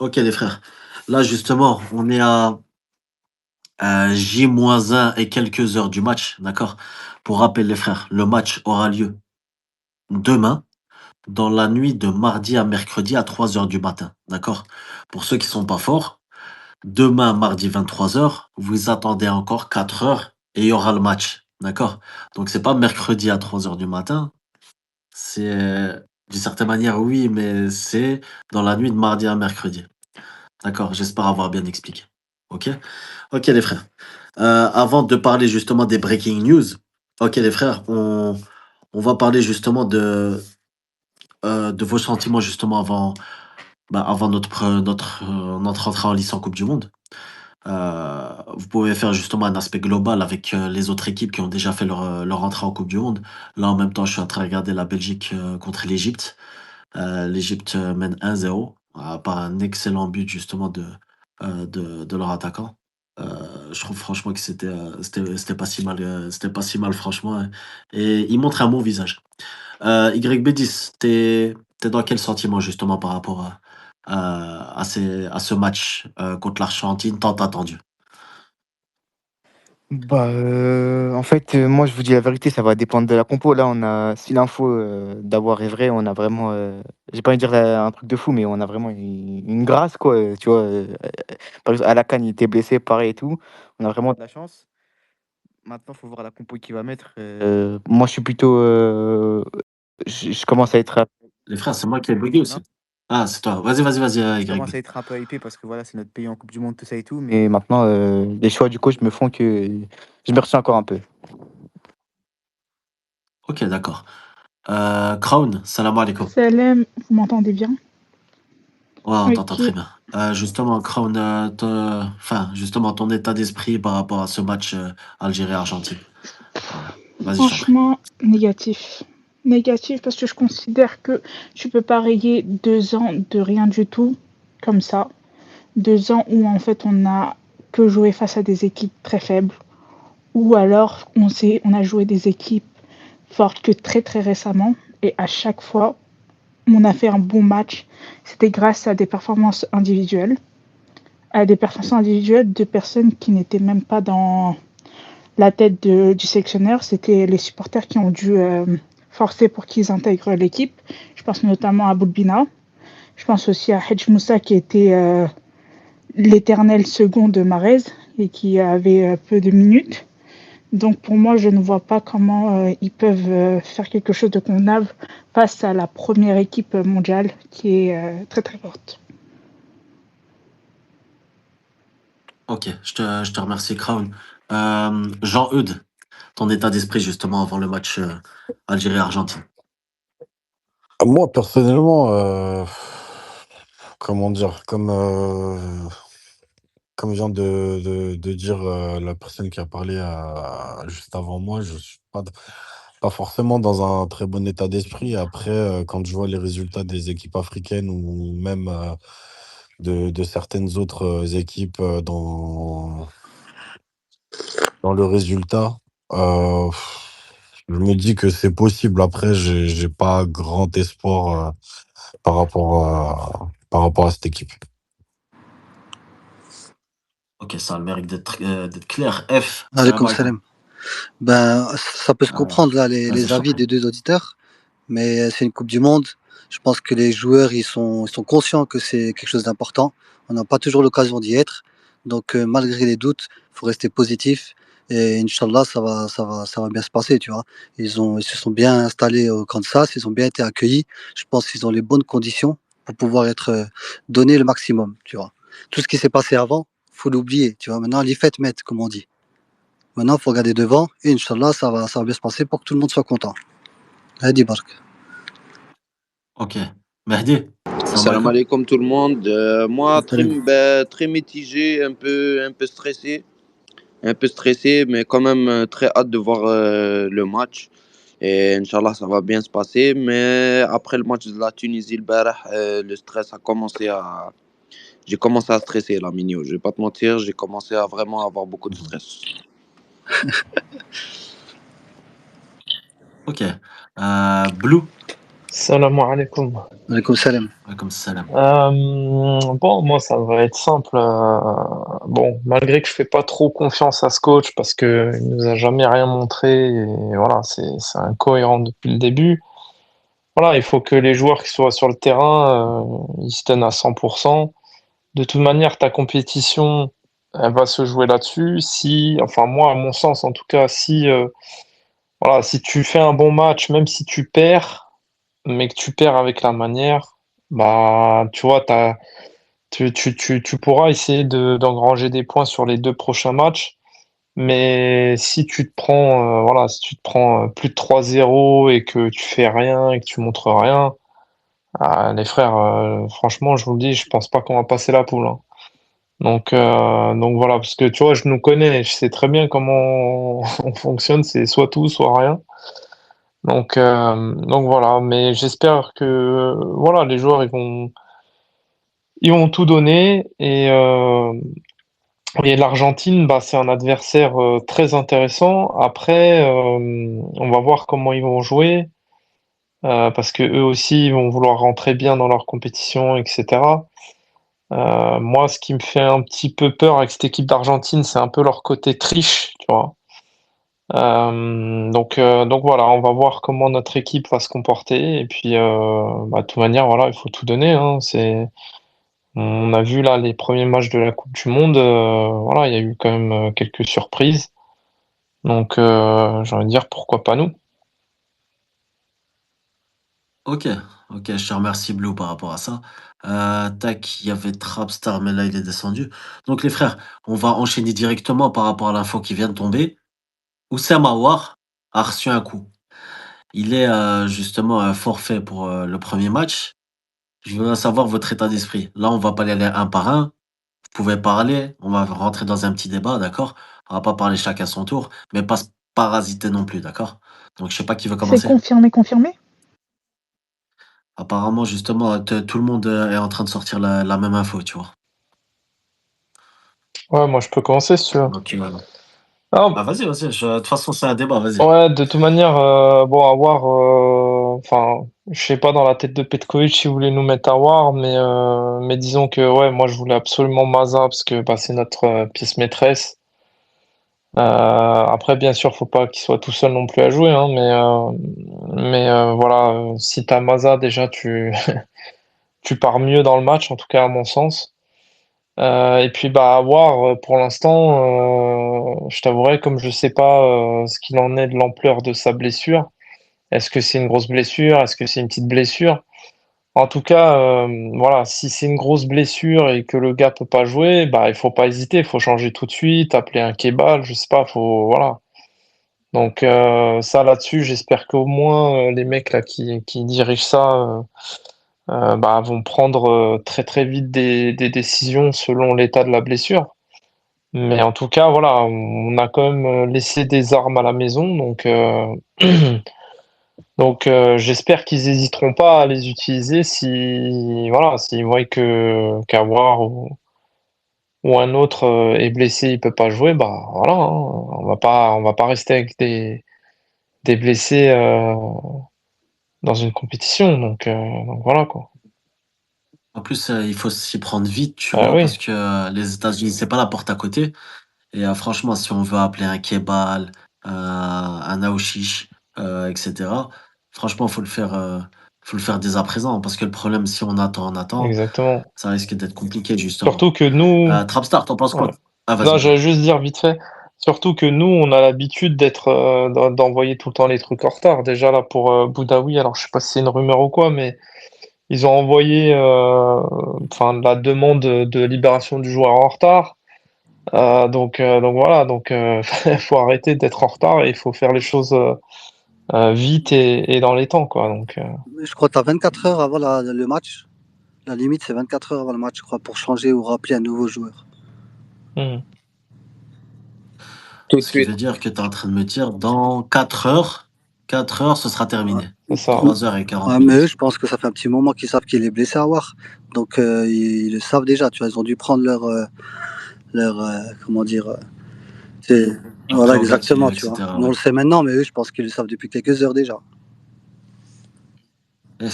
Ok les frères. Là justement, on est à J-1 et quelques heures du match, d'accord? Pour rappel les frères, le match aura lieu demain, dans la nuit de mardi à mercredi à 3 heures du matin, d'accord? Pour ceux qui sont pas forts, demain mardi 23 heures, vous attendez encore 4 heures et il y aura le match, d'accord? Donc c'est pas mercredi à 3 heures du matin, c'est d'une certaine manière oui, mais c'est dans la nuit de mardi à mercredi. D'accord, j'espère avoir bien expliqué. OK? OK les frères. Avant de parler justement des breaking news, OK les frères, on va parler justement de vos sentiments justement avant notre entrée en lice en coupe du monde. Vous pouvez faire justement un aspect global avec, les autres équipes qui ont déjà fait leur entrée en coupe du monde. Là, en même temps, je suis en train de regarder la Belgique, contre l'Égypte. L'Égypte, mène 1-0, par un excellent but justement de leur attaquant. Heu, je trouve franchement que c'était pas si mal, c'était pas si mal franchement, et il montre un bon visage. YB10, t'es dans quel sentiment justement par rapport à ce match, contre l'Argentine tant attendu? Bah, en fait, moi, je vous dis la vérité, ça va dépendre de la compo. Là, on a si l'info, d'Aouar est vraie, on a vraiment, j'ai pas envie de dire un truc de fou, mais on a vraiment une grâce, quoi, tu vois? Par exemple, Alakan, il était blessé, pareil et tout. On a vraiment de la chance. Maintenant, faut voir la compo qu'il va mettre. Moi, je suis plutôt, je commence à être Les frères, c'est moi qui ai bugué hein? aussi. Ah, c'est toi. Vas-y, Je YB. commence à être un peu hypé parce que voilà, c'est notre pays en coupe du monde, tout ça et tout, mais maintenant, les choix du coach me font que je me retiens encore un peu. OK, d'accord. Crown, salam alaikum. Salem, vous m'entendez bien? Ouais, on t'entend très OK. bien. Justement, Crown, justement, ton état d'esprit par rapport à ce match, Algérie-Argentine. Vas-y, je t'en prie. Franchement, négatif. Négatif parce que je considère que tu peux pas rayer 2 ans de rien du tout comme ça. 2 ans où en fait on a que joué face à des équipes très faibles ou alors on a joué des équipes fortes que très, très récemment et à chaque fois, on a fait un bon match. C'était grâce à des performances individuelles, de personnes qui n'étaient même pas dans la tête du sélectionneur, c'était les supporters qui ont dû forcer pour qu'ils intègrent l'équipe. Je pense notamment à Boulbina. Je pense aussi à Hedj Moussa qui était l'éternel second de Marez et qui avait peu de minutes. Donc pour moi, je ne vois pas comment ils peuvent faire quelque chose de convenable face à la première équipe mondiale qui est très très forte. OK, je te remercie, Crown. Jean-Eudes, ton état d'esprit justement avant le match, Algérie-Argentine. Moi, personnellement, comment dire? Comme vient de dire, la personne qui a parlé, juste avant moi, je suis pas forcément dans un très bon état d'esprit. Après, quand je vois les résultats des équipes africaines ou même, de certaines autres, équipes, dans le résultat, heu, je me dis que c'est possible. Après, j'ai pas grand espoir, par rapport à cette équipe. OK, ça a le mérite d'être clair. F, salam Alaikum alaikum. salam. Ben, ça peut se Ah, comprendre là, vas-y, les je t'en avis prie. des deux auditeurs, mais c'est une Coupe du Monde. Je pense que les joueurs ils sont conscients que c'est quelque chose d'important. On n'a pas toujours l'occasion d'y être. Donc malgré les doutes, il faut rester positif. Et Inch'Allah, ça va bien se passer, tu vois. Ils se sont bien installés au Kansas, ils ont bien été accueillis. Je pense qu'ils ont les bonnes conditions pour pouvoir être donné le maximum, tu vois. Tout ce qui s'est passé avant, faut l'oublier, tu vois. Maintenant, les fêtes mettent, comme on dit. Maintenant, il faut regarder devant et Inch'Allah, ça va bien se passer pour que tout le monde soit content. Hadi Bark. OK. Mehdi, salam Salam alaikum. alaikum tout le monde. Moi, Salam. très mitigé, un peu stressé, mais quand même très hâte de voir le match. Et Inch'Allah, ça va bien se passer. Mais après le match de la Tunisie, le stress a commencé à... J'ai commencé à stresser, là, Minio. Je vais pas te mentir, j'ai commencé à vraiment avoir beaucoup de stress. OK. Blue, Salam alaikum. Alaikum salam. Comme salam. Bon, moi, ça va être simple. Bon, malgré que je fais pas trop confiance à ce coach parce que il nous a jamais rien montré, et voilà, c'est incohérent depuis le début. Voilà, il faut que les joueurs qui soient sur le terrain, ils se tiennent à 100%. De toute manière, ta compétition, elle va se jouer là-dessus. Si, enfin moi, à mon sens, en tout cas, si voilà, si tu fais un bon match, même si tu perds, mais que tu perds avec la manière, bah, tu vois, tu pourras essayer d'engranger des points sur les 2 prochains matchs. Mais si tu te prends, voilà, si tu te prends plus de 3-0 et que tu fais rien et que tu montres rien, les frères, franchement, je vous le dis, je pense pas qu'on va passer la poule, hein. Donc voilà, parce que tu vois, je nous connais, je sais très bien comment on fonctionne, c'est soit tout, soit rien. Donc voilà, mais j'espère que voilà, les joueurs ils vont tout donner, et l'Argentine, bah, c'est un adversaire très intéressant. Après, on va voir comment ils vont jouer, parce que eux aussi, ils vont vouloir rentrer bien dans leur compétition, etc. Moi, ce qui me fait un petit peu peur avec cette équipe d'Argentine, c'est un peu leur côté triche, tu vois. Donc voilà, on va voir comment notre équipe va se comporter. Et puis, bah, de toute manière, voilà, il faut tout donner, hein. On a vu là les premiers matchs de la Coupe du Monde, voilà, il y a eu quand même quelques surprises. Donc, j'ai envie de dire pourquoi pas nous. Ok, ok, je te remercie Blue par rapport à ça. Tac, il y avait Trapstar, mais là il est descendu. Donc les frères, on va enchaîner directement par rapport à l'info qui vient de tomber. Oussama Aouar a reçu un coup. Il est justement forfait pour le premier match. Je voudrais savoir votre état d'esprit. Là, on va pas y aller un par un. Vous pouvez parler, on va rentrer dans un petit débat, d'accord? On va pas parler chacun son tour, mais pas se parasiter non plus, d'accord? Donc je sais pas qui veut C'est commencer. confirmé? Apparemment, justement, tout le monde est en train de sortir la même info, tu vois. Ouais, moi je peux commencer si tu veux. Donc, Ah, bah vas-y, vas-y. De toute façon, c'est un débat, vas-y. ouais, de toute manière, bon, à voir, enfin, je sais pas dans la tête de Petkovic si vous voulez nous mettre à voir, mais disons que, ouais, moi je voulais absolument Maza parce que bah, c'est notre pièce maîtresse. Après, bien sûr, faut pas qu'il soit tout seul non plus à jouer, hein, mais voilà, si t'as Maza, déjà, tu pars mieux dans le match, en tout cas à mon sens. Et puis bah à voir, pour l'instant, je t'avouerai, comme je sais pas ce qu'il en est de l'ampleur de sa blessure. Est-ce que c'est une grosse blessure? Est-ce que c'est une petite blessure? En tout cas, voilà, si c'est une grosse blessure et que le gars peut pas jouer, bah il faut pas hésiter, il faut changer tout de suite, appeler un kebal, je sais pas, faut voilà. Donc ça là-dessus, j'espère qu'au moins les mecs là qui dirigent ça bah, vont prendre très très vite des décisions selon l'état de la blessure. Mais en tout cas, voilà, on a quand même laissé des armes à la maison, donc j'espère qu'ils hésiteront pas à les utiliser si voilà, s'ils voient que qu'Aouar ou un autre est blessé, il peut pas jouer, bah voilà, hein, on va pas rester avec des blessés dans une compétition, donc voilà quoi. En plus, il faut s'y prendre vite, tu Ah vois, oui, parce que les États-Unis, c'est pas la porte à côté. Et franchement, si on veut appeler un Kebal, un Aouchiche, etc., franchement, faut le faire dès à présent. Parce que le problème, si on attend, exactement. ça risque d'être compliqué, justement. Surtout que nous, Trapstar, t'en penses ouais. quoi? Ah, vas-y, Non, vas-y. j'allais juste dire vite fait, surtout que nous, on a l'habitude d'envoyer tout le temps les trucs en retard. Déjà là pour Boudaoui, alors je sais pas si c'est une rumeur ou quoi, mais ils ont envoyé enfin la demande de libération du joueur en retard. Donc voilà, donc faut arrêter d'être en retard et il faut faire les choses vite et dans les temps, quoi. Donc Je crois que tu as 24 heures avant le match. La limite, c'est 24 heures avant le match, je crois, pour changer ou rappeler un nouveau joueur. hmm. Tout de Ce qui suite. veut dire que tu es en train de me dire, dans 4 heures, ce sera Ouais. terminé. C'est ça. 3 heures et 40 Ouais, mais eux, minutes. je pense que ça fait un petit moment qu'ils savent qu'il est blessé à War. Donc, ils le savent déjà. Tu vois, ils ont dû prendre comment dire. Voilà, exactement, Prérogative, tu vois. etc. Nous, on Ouais. le sait maintenant, mais eux, je pense qu'ils le savent depuis quelques heures déjà. Eh,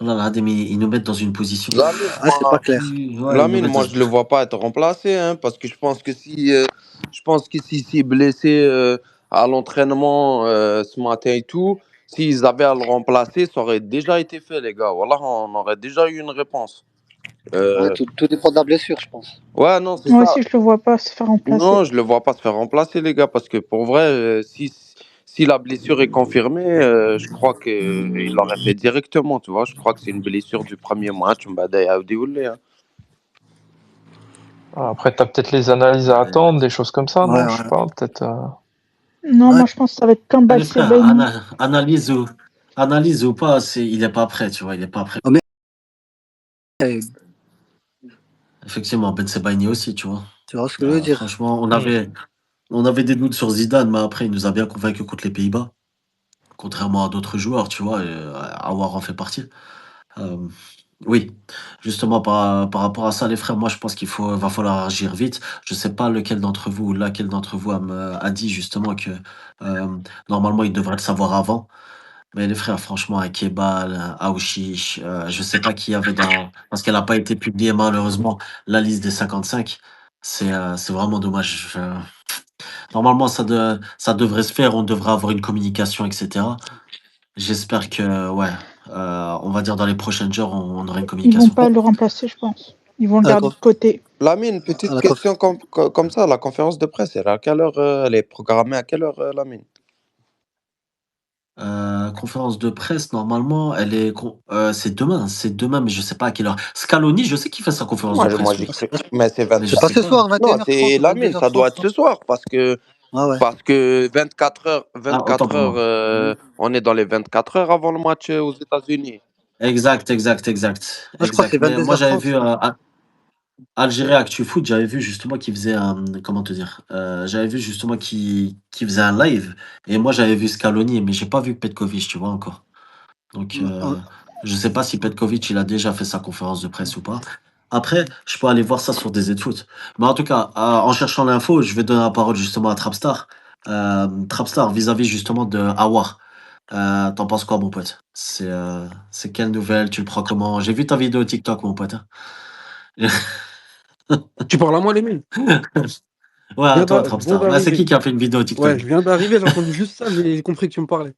oh là là, ils nous mettent dans une position Lamine, Ah, c'est pas clair. ouais, ils nous Lamine, mettent dans moi, une... je le vois pas être remplacé, hein, parce que je pense que si blessé à l'entraînement ce matin et tout, s'ils avaient à le remplacer, ça aurait déjà été fait, les gars. Voilà, on aurait déjà eu une réponse. Ouais, Euh, tout dépend de la blessure, je pense. ouais, non, c'est Moi ça. aussi, je le vois pas se faire remplacer. Non, je le vois pas se faire remplacer, les gars, parce que pour vrai, si la blessure est confirmée, je crois qu'il l'aurait fait directement, tu vois. Je crois que c'est une blessure du premier match. Hein. Après, t'as peut-être les analyses à attendre, des choses comme ça, Ouais, non? Je sais ouais. pas, peut-être. Non, Ouais. moi, je pense que ça va être Ah, Kamba les frères, Sebaini. analyse ou pas, il est pas prêt, tu vois, il est pas prêt. Oh, mais euh, Effectivement, Ben Sebaini aussi, tu vois. tu vois ce que je veux dire? Franchement, on avait des doutes sur Zidane, mais après, il nous a bien convaincu contre les Pays-Bas. Contrairement à d'autres joueurs, tu vois, Aouar en fait partie. Euh, oui, justement, par rapport à ça, les frères, moi, je pense va falloir agir vite. Je sais pas lequel d'entre vous ou laquelle d'entre vous a dit justement que euh, normalement, il devrait le savoir avant. Mais les frères, franchement, à Kebal, à Aouchiche, je sais pas qui y avait parce qu'elle n'a pas été publiée malheureusement, la liste des 55. C'est vraiment dommage. Normalement, ça devrait se faire, on devrait avoir une communication, etc. J'espère que, ouais, on va dire dans les prochaines heures, on aura une Ils vont communication. pas le remplacer, je pense. Ils vont le À la, garder de conf- côté. Lamine, à petite la question conf- comme ça, la conférence de presse, elle est à quelle heure elle est programmée à quelle heure, Lamine? Conférence de presse, normalement, c'est demain, mais je sais pas à quelle heure. Scaloni, je sais qu'il fait sa conférence de Moi presse, j'ai oui. cru. Mais c'est Mais 20. je C'est pas sais ce pas. soir, Non, 21h30 c'est ou Lamine, ça doit 22h30, être non? ce soir Ah ouais. parce que 24 heures, Ah, autant 24 pour heures, moi. on est dans les 24 heures avant le match aux États-Unis. Exact. Moi, je crois que c'est Mais moi, j'avais 22h30. vu Algérie Actu Foot, j'avais vu justement qu'il faisait comment te dire, j'avais vu justement qu'il faisait un live, et moi, j'avais vu Scaloni, mais j'ai pas vu Petkovic, tu vois, encore. Donc, je sais pas si Petkovic, il a déjà fait sa conférence de presse ou pas. Après, je peux aller voir ça sur DZ Foot. Mais en tout cas, en cherchant l'info, je vais donner la parole justement à Trapstar. Trapstar, vis-à-vis justement de Awar. T'en penses quoi, mon pote? C'est quelle nouvelle? Tu le prends comment? J'ai vu ta vidéo TikTok, mon pote, hein. Tu parles à moi, les mecs. Ouais, Je à viens toi, je viens Trapstar. Bah, c'est d'arriver. qui a fait une vidéo Ouais, TikTok? je viens d'arriver, j'ai entendu juste ça, j'ai compris que tu me parlais.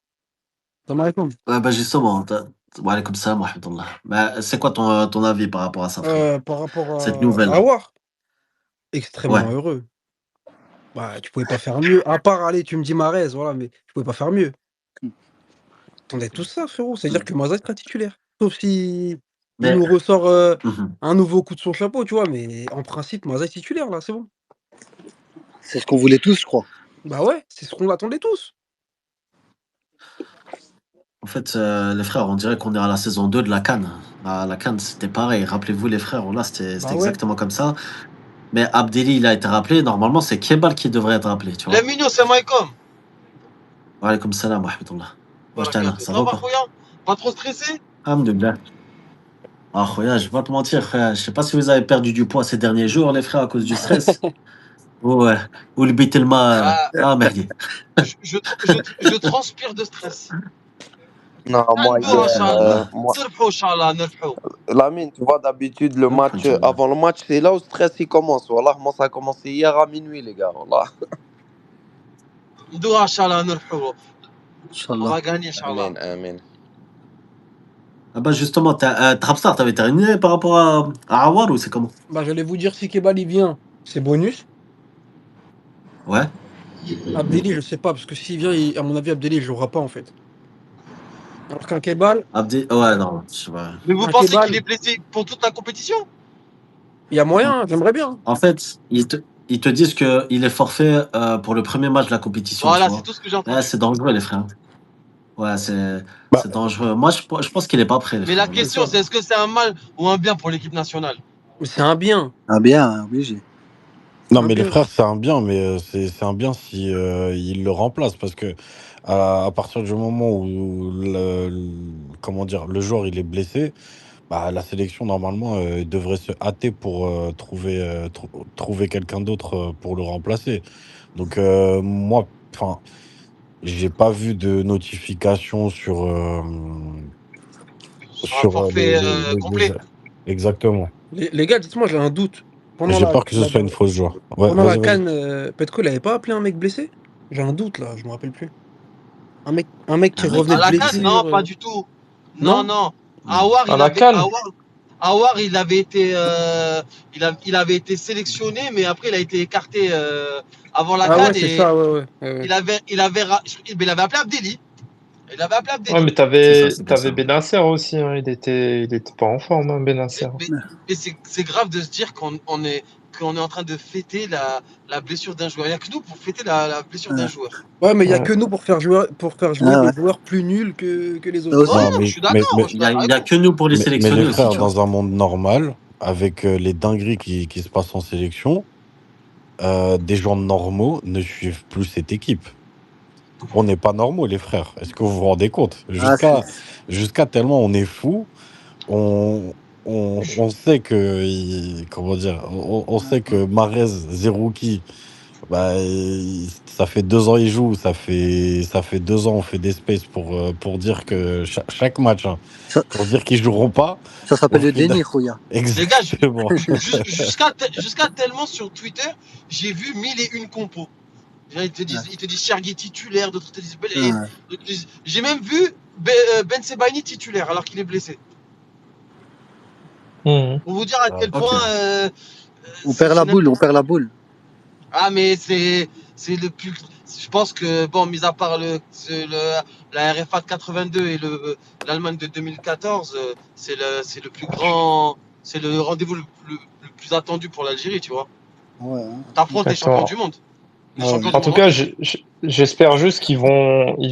Ça m'a répondu. Ouais, bah, justement, wa alaykoum salam wa rahmatullah. Bah, c'est quoi ton avis par rapport à ça, frérot? Par rapport Cette à nouvelle-là? War, Ouais. extrêmement heureux. Bah, tu pouvais pas faire mieux. À part aller, tu me dis Mahrez, voilà, mais tu pouvais pas faire mieux. Attendez tout ça, frérot. C'est-à-dire que Mahrez sera titulaire. Sauf si il Mais nous ressort mmh un nouveau coup de son chapeau, tu vois. Mais en principe, Mahrez est titulaire, là, c'est bon. C'est ce qu'on voulait tous, je crois. Bah ouais, c'est ce qu'on attendait tous. En fait, les frères, on dirait qu'on est à la saison 2 de la CAN. À la CAN, c'était pareil. Rappelez-vous, les frères, là, c'était Bah ouais. exactement comme ça. Mais Abdelli, il a été rappelé. Normalement, c'est Kebal qui devrait être rappelé, tu vois. Mignon, c'est Maïkom. Wa alaykoum salam wa rahmatullah. Wesh Tana, Barakatoh. ça Ça va ou va, pas? Khouya? Pas trop stressé? Alhamdoulilah. Ah, khoya, je vais pas te mentir, frère. Je sais pas si vous avez perdu du poids ces derniers jours, les frères, à cause du stress. Ouais. Ou le Bitelma. Ah, Ah, merdier. je transpire de stress. Non, moi عنده إن hier, شاء الله. moi, نربحوا إن شاء الله نربحوا. Lamine, tu vois d'habitude le Non, match Inch'Allah. avant le match, c'est là où le stress il commence. Voilà, moi ça a commencé hier à minuit, les gars. Voilà. ندوها إن شاء الله نربحوا. On Inch'Allah. va gagner إن شاء الله. Amen, amen. Ah bah justement, Trapstar, t'avais terminé par rapport à Awar ou c'est comment? Bah j'allais vous dire, si Kebal il vient, c'est bonus. Ouais. Abdelli, je sais pas, parce que s'il vient, à mon avis, Abdelli, il jouera pas, en fait. Alors qu'un Kebal, Ouais, non, je sais pas. Mais vous un pensez qu'il Kebal, est blessé pour toute la compétition? il y a moyen, hein, j'aimerais bien. En fait, ils te disent qu'il est forfait pour le premier match de la compétition, tu Voilà, c'est vois. tout ce que j'ai Ouais, entendu. c'est dangereux, les frères. Ouais, Bah, c'est dangereux. Moi, je pense qu'il est pas prêt, les Mais la frères. Là. C'est question, ça. c'est est-ce que c'est un mal ou un bien pour l'équipe nationale? Mais c'est un bien. Ah bien, obligé. non, Un mais les bien. frères, c'est un bien, mais c'est un bien si il le remplace. Parce que à partir du moment où comment dire, le joueur il est blessé, bah, la sélection, normalement, devrait se hâter pour trouver quelqu'un d'autre pour le remplacer. Donc, moi, enfin, j'ai pas vu de notification sur forfait les complet. Exactement. Les gars, dites-moi, j'ai un doute. J'ai peur que ce soit une fausse joie. Ouais, pendant la vas-y, vas-y. CAN, Petko, il avait pas appelé un mec blessé? J'ai un doute là, je me rappelle plus. Un mec qui Un mec revenait À de la CAN, blessure. non, pas du tout. Non, non. Awar, À la CAN. Awar, il avait été, il avait été sélectionné, mais après il a été écarté avant la Ah CAN ouais, c'est et ça, ouais. il avait appelé Abdelli. Il avait appelé Abdelli. Ouais, mais c'est bien ça. t'avais Benasser aussi, hein. Il était pas en forme, hein, Benasser. Mais c'est grave de se dire qu'on est en train de fêter la blessure d'un joueur. Il n'y a que nous pour fêter la blessure d'un joueur. Ouais, mais il y a Ouais. que nous pour faire jouer des joueurs plus nuls que les Ça autres. aussi. Ouais, Non, non, je suis d'accord. Je suis Il d'accord y a avec que nous pour les mais sélectionner les aussi, frères, tu vois. dans un monde normal, avec les dingueries qui se passent en sélection, des gens normaux ne suivent plus cette équipe. On n'est pas normaux, les frères. Est-ce que vous vous rendez compte? Jusqu'à tellement on est fou, on sait que, comment dire, on sait que Mahrez, Zerouki, bah, ça fait 2 ans il joue, ça fait 2 ans on fait des spaces pour dire que chaque match, hein, Ça, pour dire qu'ils joueront pas. ça s'appelle Au le final- déni, Rouya. Les gars, Exactement. jusqu'à tellement sur Twitter, j'ai vu 1001 compos. Ils te disent Chergui titulaire, d'autres te disent Belaïd. J'ai même vu Ben Sebaini titulaire alors qu'il est blessé. Pour vous dire à quel Ok. point. On perd la boule. Ah, mais c'est le plus. Je pense que, bon, mis à part la RFA de 82 et l'Allemagne de 2014, c'est le plus grand. C'est le rendez-vous le plus attendu pour l'Algérie, tu vois. Ouais. T'affrontes les champions du monde. En tout cas, j'espère juste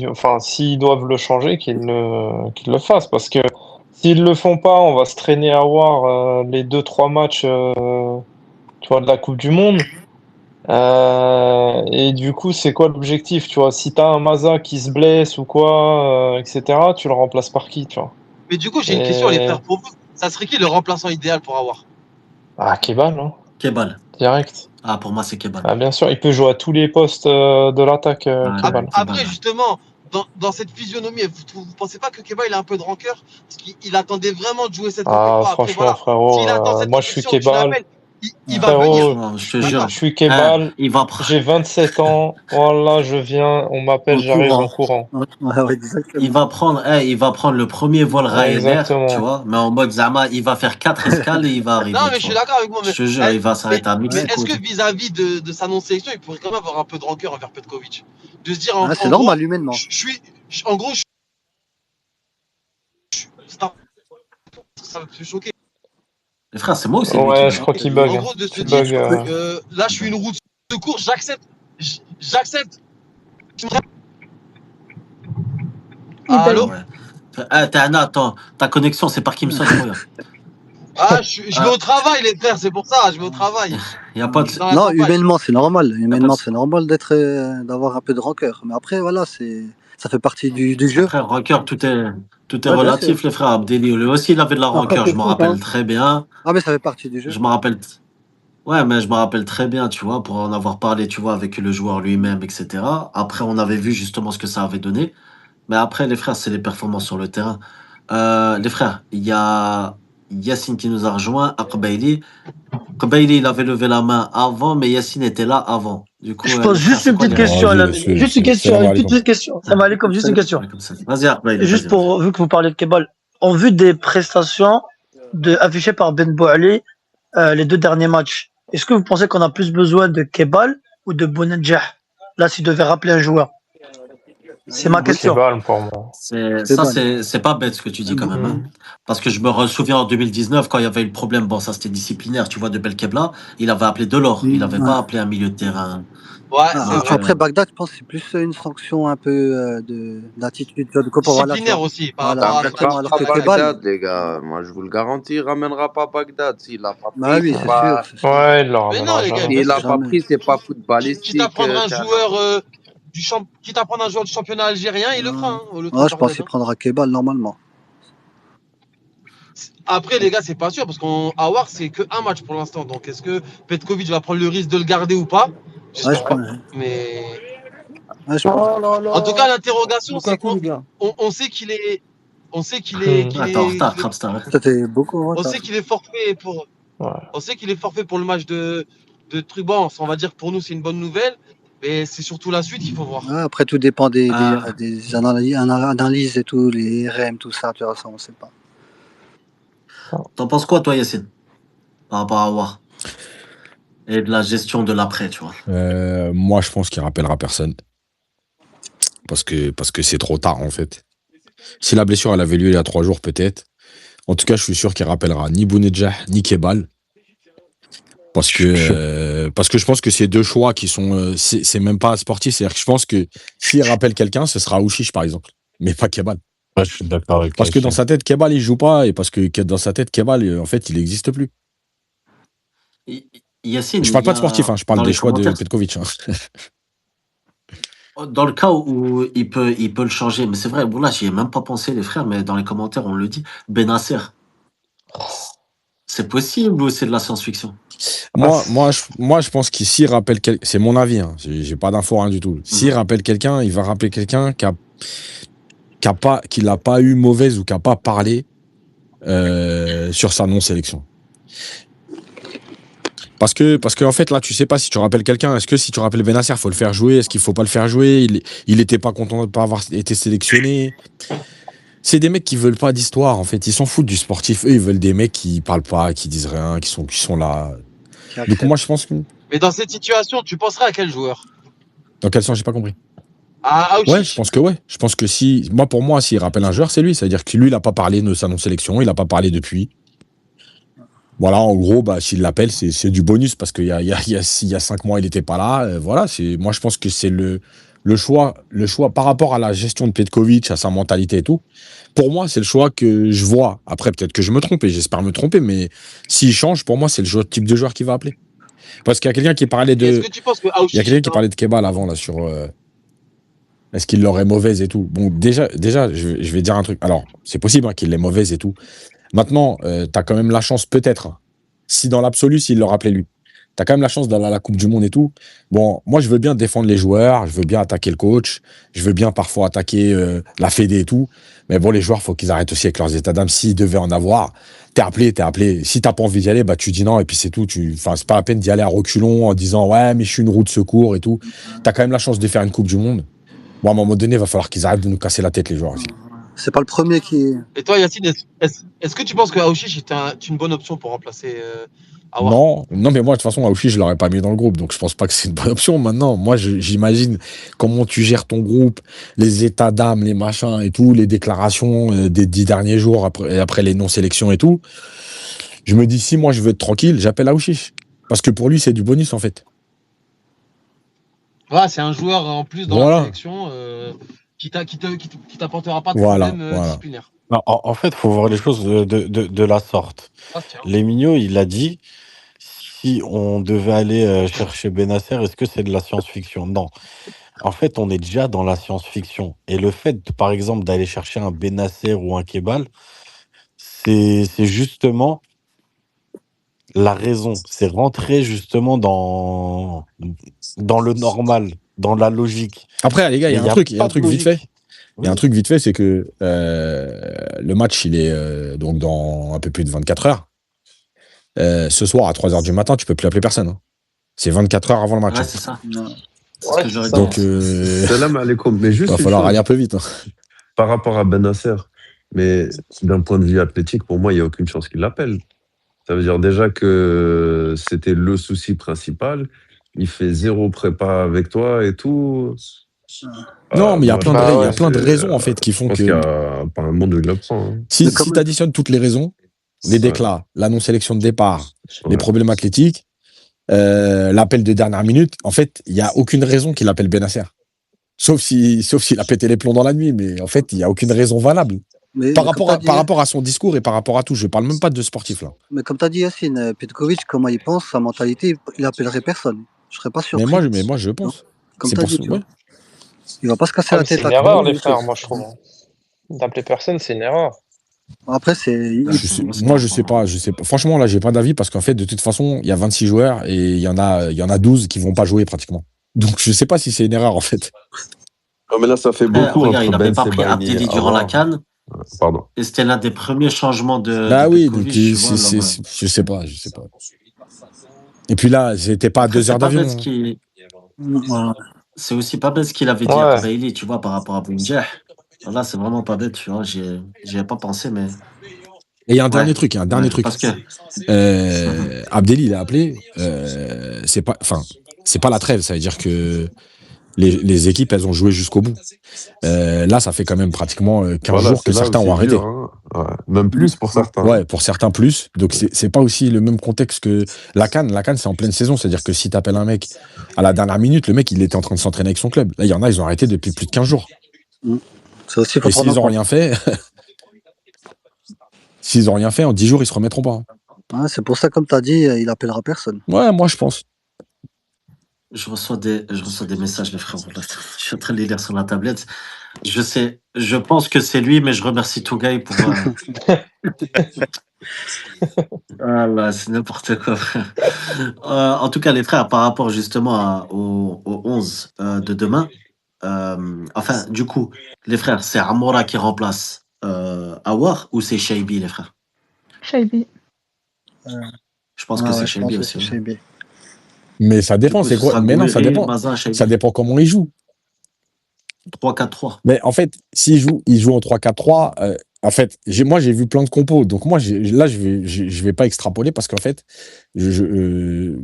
enfin, s'ils doivent le changer, qu'ils le fassent, parce que s'ils le font pas, on va se traîner à voir les 2-3 matchs, tu vois, de la Coupe du Monde. Et du coup, c'est quoi l'objectif, tu vois? Si t'as un Maza qui se blesse ou quoi, etc., tu le remplaces par qui, tu vois? Mais du coup, j'ai une question, les frères, pour vous. Ça serait qui le remplaçant idéal pour avoir? Ah, Kebal, hein, Kebal. direct. Ah, pour moi, c'est Kebal. Ah, bien sûr, il peut jouer à tous les postes de l'attaque, Kebal. Après, justement, dans cette physionomie, vous pensez pas que Kebal il a un peu de rancœur? Parce qu'il attendait vraiment de jouer cette compétition. Ah, Après, franchement, voilà. frérot, S'il attend cette moi je suis compétition, tu Kebal. l'appelles, il va venir. Frérot, Non, je te jure. je suis Kebal, il va j'ai 27 ans, voilà, je viens, on m'appelle, En j'arrive courant. en courant. Ouais, exactement. il va prendre le premier vol Ryanair, Exactement. tu vois, mais en mode Zama, il va faire 4 escales et il va arriver. Non, mais tu je suis vois. d'accord avec moi. Je te jure, il va s'arrêter à Mais Mexico. est-ce que vis-à-vis de sa non-sélection, il pourrait quand même avoir un peu de rancœur envers Petkovic? De se dire, C'est normal, humainement. ça me fait choquer. Les frères, c'est moi ou c'est lui Ouais, qui je bug? crois qu'il bug. En gros, de se Tu dire, bugs. là, je suis une roue de secours, j'accepte. Allô? Ouais. Tana, ta connexion, c'est Parkinson, frère. Ah, je vais au travail, les frères, c'est pour ça, je vais au travail. Il y a pas de... Non, humainement, c'est normal. Humainement, c'est normal d'avoir un peu de rancœur. Mais après, voilà, ça fait partie du jeu. Frère, rancœur, tout est Ouais, bien relatif, sûr. les frères. Abdelli, lui aussi, il avait de la rancœur, je me rappelle très bien. Ah, mais ça fait partie du jeu. Je me rappelle... Ouais, mais je me rappelle très bien, tu vois, pour en avoir parlé, tu vois, avec le joueur lui-même, etc. Après, on avait vu justement ce que ça avait donné. Mais après, les frères, c'est les performances sur le terrain. Les frères, il y a Yacine qui nous a rejoint, Akbaili. Akbaili, il avait levé la main avant, mais Yacine était là avant. Du coup, Je pose juste une petite question, juste une petite question. Ça va aller comme juste une question. Vas-y, Akbaili. Juste pour, vu que vous parlez de Kebal, en vue des prestations affichées par Ben Bouali, les 2 derniers matchs, est-ce que vous pensez qu'on a plus besoin de Kebal ou de Bounedjah? Là, s'il devait rappeler un joueur. C'est ma question. Kebal pour moi. C'est pas bête ce que tu dis quand même. Hein. Parce que je me souviens en 2019, quand il y avait eu le problème, bon, ça c'était disciplinaire, tu vois, de Belkebla, il avait appelé Delors, il avait pas appelé un milieu de terrain. Ouais, après, Bagdad, je pense que c'est plus une sanction un peu d'attitude, de disciplinaire aussi. Voilà, exactement. Alors que Kebal, les gars, moi je vous le garantis, il ramènera pas Bagdad. S'il l'a pas pris, bah oui, c'est sûr. Ouais, il l'a Mais non, les gars, s'il l'a pas pris, c'est pas footballistique. Quitte à prendre un joueur du championnat algérien, il le fera. Hein, je pense qu'il prendra Kebal normalement. Après, les gars, c'est pas sûr parce qu'Awar, c'est que un match pour l'instant. Donc, est-ce que Petkovic va prendre le risque de le garder ou pas? J'espère pas. Mais en tout cas, l'interrogation, c'est qu'on sait qu'il est. On sait qu'il est, Hmm. Ah, t'es en retard, Crabstar. Ouais. Ça fait beaucoup en on retard. sait qu'il est forfait pour, Ouais. on sait qu'il est forfait pour le match de truc. Bon, on va dire que pour nous c'est une bonne nouvelle, mais c'est surtout la suite, il faut voir. Ouais, après, tout dépend des Euh, analyses et tout, les RM, tout ça, tu vois, ça, on sait pas. T'en penses quoi, toi, Yacine, par rapport à War et de la gestion de l'après, tu vois? Moi, je pense qu'il rappellera personne. Parce que c'est trop tard, en fait. Si la blessure, elle avait lieu il y a 3 jours, peut-être. En tout cas, je suis sûr qu'il rappellera ni Bounedjah, ni Kebal. Parce que je pense que c'est deux choix qui sont. C'est même pas sportif. C'est-à-dire que je pense que s'il rappelle quelqu'un, ce sera Ouchiche, par exemple. Mais pas Kebal. Ouais, je suis d'accord avec Parce que dans Yacine. sa tête, Kebal, il joue pas. Et parce que dans sa tête, Kebal, en fait, il n'existe plus. Yacine, Je il parle y pas de sportif, a je parle dans des les choix de commentaires, Petkovic. dans le cas où il peut le changer, mais c'est vrai, bon là, j'y ai même pas pensé, les frères, mais dans les commentaires, on le dit. Benasser, c'est possible ou c'est de la science-fiction? Moi, je pense que s'il rappelle quelqu'un, c'est mon avis, hein, j'ai pas d'infos, rien du tout. S'il rappelle quelqu'un, il va rappeler quelqu'un qui l'a pas eu mauvaise ou qui a pas parlé sur sa non-sélection. Parce que en fait, là, tu sais pas si tu rappelles quelqu'un. Est-ce que si tu rappelles Benasser, faut le faire jouer? Est-ce qu'il faut pas le faire jouer? Il était pas content de pas avoir été sélectionné. C'est des mecs qui veulent pas d'histoire, en fait. Ils s'en foutent du sportif. Eux, ils veulent des mecs qui parlent pas, qui disent rien, qui sont là. Qui Du coup, accepte. moi, je pense que. Mais dans cette situation, tu penserais à quel joueur? Dans quel sens, j'ai pas compris. À Ouais, je Aouchiche. pense que ouais. Je pense que si. Moi, pour moi, s'il rappelle un joueur, c'est lui. C'est-à-dire que lui, il a pas parlé de sa non-sélection, il a pas parlé depuis. Voilà, en gros, bah, s'il l'appelle, c'est du bonus parce qu'il y a 5 mois, il était pas là. Voilà, moi, je pense que c'est le choix par rapport à la gestion de Petkovic, à sa mentalité et tout. Pour moi, c'est le choix que je vois. Après, peut-être que je me trompe et j'espère me tromper, mais s'il change, pour moi, c'est le type de joueur qu'il va appeler. Parce qu'il y a quelqu'un qui parlait Et est-ce de, que tu penses que il y a Aouchiche quelqu'un est qui parlait de Kebal avant, là, sur, est-ce qu'il l'aurait mauvaise et tout. Bon, déjà, je vais dire un truc. Alors, c'est possible, hein, qu'il l'ait mauvaise et tout. Maintenant, t'as quand même la chance, peut-être, hein, si dans l'absolu, s'il le rappelait lui, t'as quand même la chance d'aller à la Coupe du Monde et tout. Bon, moi, je veux bien défendre les joueurs, je veux bien attaquer le coach, je veux bien parfois attaquer la Fédé et tout. Mais bon, les joueurs, faut qu'ils arrêtent aussi avec leurs états d'âme. S'ils devaient en avoir, t'es appelé. Si t'as pas envie d'y aller, bah tu dis non et puis c'est tout. Enfin, c'est pas la peine d'y aller à reculons en disant ouais, mais je suis une roue de secours et tout. T'as quand même la chance de faire une Coupe du Monde. Bon, à un moment donné, il va falloir qu'ils arrêtent de nous casser la tête, les joueurs aussi. C'est pas le premier qui. Et toi, Yacine, est-ce que tu penses que Aouchiche est une bonne option pour remplacer Aouar? Non, mais moi, de toute façon, Aouchi, je l'aurais pas mis dans le groupe, donc je pense pas que c'est une bonne option. Maintenant, moi, j'imagine comment tu gères ton groupe, les états d'âme, les machins et tout, les déclarations des 10 derniers jours après les non-sélections et tout. Je me dis, si moi, je veux être tranquille, j'appelle Aouchi. Parce que pour lui, c'est du bonus, en fait. Voilà, c'est un joueur en plus dans la sélection qui t'apportera pas de problème disciplinaire. Non, en fait, il faut voir les choses de la sorte. Lémigno, il a dit, si on devait aller chercher Benasser, est-ce que c'est de la science-fiction? Non. En fait, on est déjà dans la science-fiction. Et le fait, par exemple, d'aller chercher un Benasser ou un Kebal, c'est justement la raison. C'est rentrer justement dans le normal, dans la logique. Après, les gars, il y a un truc vite fait. Il y a un truc vite fait, c'est que le match, il est donc dans un peu plus de 24 heures. Ce soir, à 3h du matin, tu peux plus appeler personne. Hein. C'est 24 heures avant le match. Ouais, c'est ça. C'est ce que j'aurais dit. Donc, Salam alaikum. Mais juste va falloir aller un peu vite. Hein. Par rapport à Benasser, mais d'un point de vue athlétique, pour moi, il n'y a aucune chance qu'il l'appelle. Ça veut dire déjà que c'était le souci principal. Il fait 0 prépa avec toi et tout. Non, mais il y a plein de raisons en fait qui font que. Il y a pas un monde où il le prend. Hein. Si tu additionnes toutes les raisons, les déclats, la non-sélection de départ, les problèmes athlétiques, l'appel de dernière minute, en fait, il n'y a aucune raison qu'il appelle Benasser. Sauf s'il a pété les plombs dans la nuit, mais en fait, il n'y a aucune raison valable. Mais par rapport à son discours et par rapport à tout, je parle même pas de sportif là. Mais comme tu as dit Yacine, Petkovic, comment il pense, sa mentalité, il appellerait personne. Je serais pas surpris. Mais moi je pense. Comme tu as dit, ouais. Il va pas se casser la tête. C'est une erreur, les frères, moi je trouve. D'appeler personne, c'est une erreur. Après, c'est. Moi, je sais pas. Franchement, là, j'ai pas d'avis parce qu'en fait, de toute façon, il y a 26 joueurs et il y en a 12 qui vont pas jouer pratiquement. Donc, je sais pas si c'est une erreur en fait. Non, mais là, ça fait beaucoup. Regarde, il n'avait pas pris Abdelli durant la CAN. Pardon. Et c'était l'un des premiers changements de Bah oui, donc Petkovic, tu vois. je sais pas. Et puis là, j'étais pas à Après, 2 heures c'est pas bête d'avion. ce qu'il... Voilà. C'est aussi pas bête ce qu'il avait dit à Ouais. Bailey, tu vois, par rapport à Bounjah. Là, c'est vraiment pas bête, tu vois. J'y ai pas pensé, mais Et il y a un ouais, dernier truc, parce que Abdelli, il a appelé. C'est pas la trêve, ça veut dire que les équipes, elles ont joué jusqu'au bout. Là, ça fait quand même pratiquement 15 Voilà, jours c'est que là où certains ont c'est arrêté. dur. Hein. Ouais. Même plus pour certains. Ouais, pour certains plus. Donc c'est pas aussi le même contexte que la CAN. La CAN, c'est en pleine saison, c'est-à-dire que si t'appelles un mec à la dernière minute, le mec, il était en train de s'entraîner avec son club. Là, il y en a, ils ont arrêté depuis plus de 15 jours. Ça aussi, faut Et prendre en s'ils ont compte. rien fait, s'ils ont rien fait, en 10 jours, ils se remettront pas. Ouais, c'est pour ça, comme tu as dit, il appellera personne. Ouais, moi, je pense. je reçois des messages, les frères. Voilà. Je suis en train de les lire sur la tablette. Je pense que c'est lui, mais je remercie Tougaï pour. Ah là, c'est n'importe quoi, frère. En tout cas, les frères, par rapport justement au 11 de demain, enfin, du coup, les frères, c'est Amoura qui remplace Awar ou c'est Shaibi, les frères? Shaibi. Je pense que c'est Ouais, je pense Shaibi que aussi. c'est Shaibi. Mais ça Du dépend, coup, c'est ce quoi? sera Mais non, ça Gouiri, dépend. Mazin, Shaibi. Ça dépend comment il joue. 3-4-3. Mais en fait, s'il joue en 3-4-3, en fait, moi, j'ai vu plein de compos. Donc, moi, là, je vais pas extrapoler parce qu'en fait, il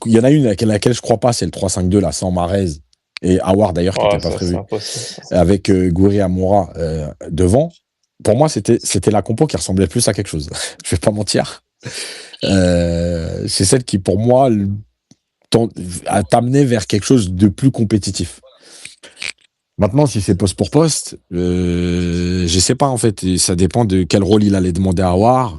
y en a une à laquelle je crois pas, c'est le 3-5-2, là, sans Mahrez et Awar, d'ailleurs, qui Ouais, n'était pas ça, c'est prévu. impossible. Ça. Avec Gouiri Amoura devant. Pour moi, c'était la compo qui ressemblait plus à quelque chose. Je vais pas mentir. C'est celle qui, pour moi, a t'amené vers quelque chose de plus compétitif. Maintenant, si c'est poste pour poste, je sais pas en fait. Et ça dépend de quel rôle il allait demander à Awar.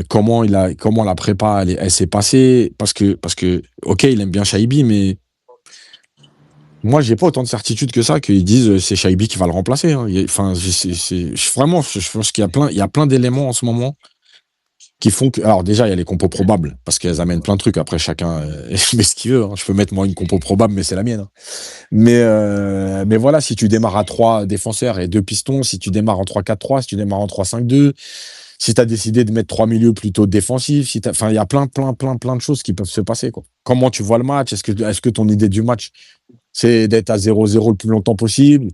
Comment la prépa elle s'est passée. Parce que, ok, il aime bien Shaibi, mais moi, j'ai pas autant de certitude que ça qu'ils disent c'est Shaibi qui va le remplacer. Hein. Enfin, vraiment, je pense qu'il y a plein d'éléments en ce moment qui font que. Alors, déjà, il y a les compos probables, parce qu'elles amènent plein de trucs. Après, chacun met ce qu'il veut. Hein. Je peux mettre, moi, une compo probable, mais c'est la mienne. Hein. Mais voilà, si tu démarres à 3 défenseurs et 2 pistons, si tu démarres en 3-4-3, si tu démarres en 3-5-2, si tu as décidé de mettre 3 milieux plutôt défensifs, enfin, il y a plein de choses qui peuvent se passer. Quoi. Comment tu vois le match? Est-ce que ton idée du match, c'est d'être à 0-0 le plus longtemps possible?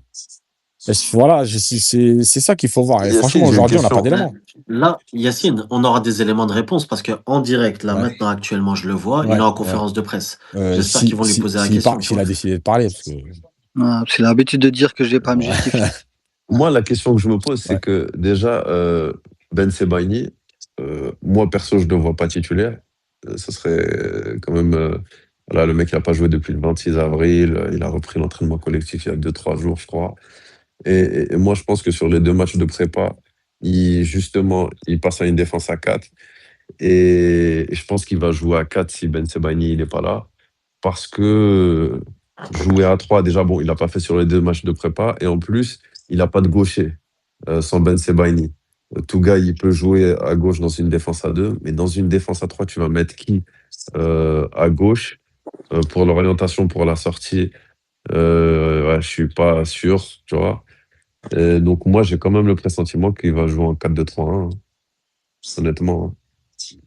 Voilà, c'est ça qu'il faut voir. Et Yacine, franchement, j'ai une aujourd'hui, on n'a pas question. d'éléments. Là, Yacine, on aura des éléments de réponse parce qu'en direct, là, Ouais. maintenant, actuellement, je le vois, il Ouais, est en ouais. conférence de presse. J'espère qu'ils vont lui poser la S'il question. tu s'il vois. a décidé de parler, parce que. Parce qu'il a l'habitude de dire que je vais pas me justifier. Moi, la question que je me pose, c'est Ouais. que déjà, Ben Sebaini, moi, perso, je ne le vois pas titulaire. Ce serait quand même. Voilà, le mec, il n'a pas joué depuis le 26 avril. Il a repris l'entraînement collectif il y a 2-3 jours, je crois. Et moi, je pense que sur les 2 matchs de prépa, justement, il passe à une défense à 4. Et je pense qu'il va jouer à 4 si Ben Sebaini n'est pas là. Parce que jouer à 3, déjà, bon, il n'a pas fait sur les 2 matchs de prépa. Et en plus, il n'a pas de gaucher sans Ben Sebaini. Touga, il peut jouer à gauche dans une défense à 2, mais dans une défense à 3, tu vas mettre qui à gauche pour l'orientation, pour la sortie? Ouais, je suis pas sûr, tu vois. Donc moi, j'ai quand même le pressentiment qu'il va jouer en 4-2-3-1, honnêtement. Hein.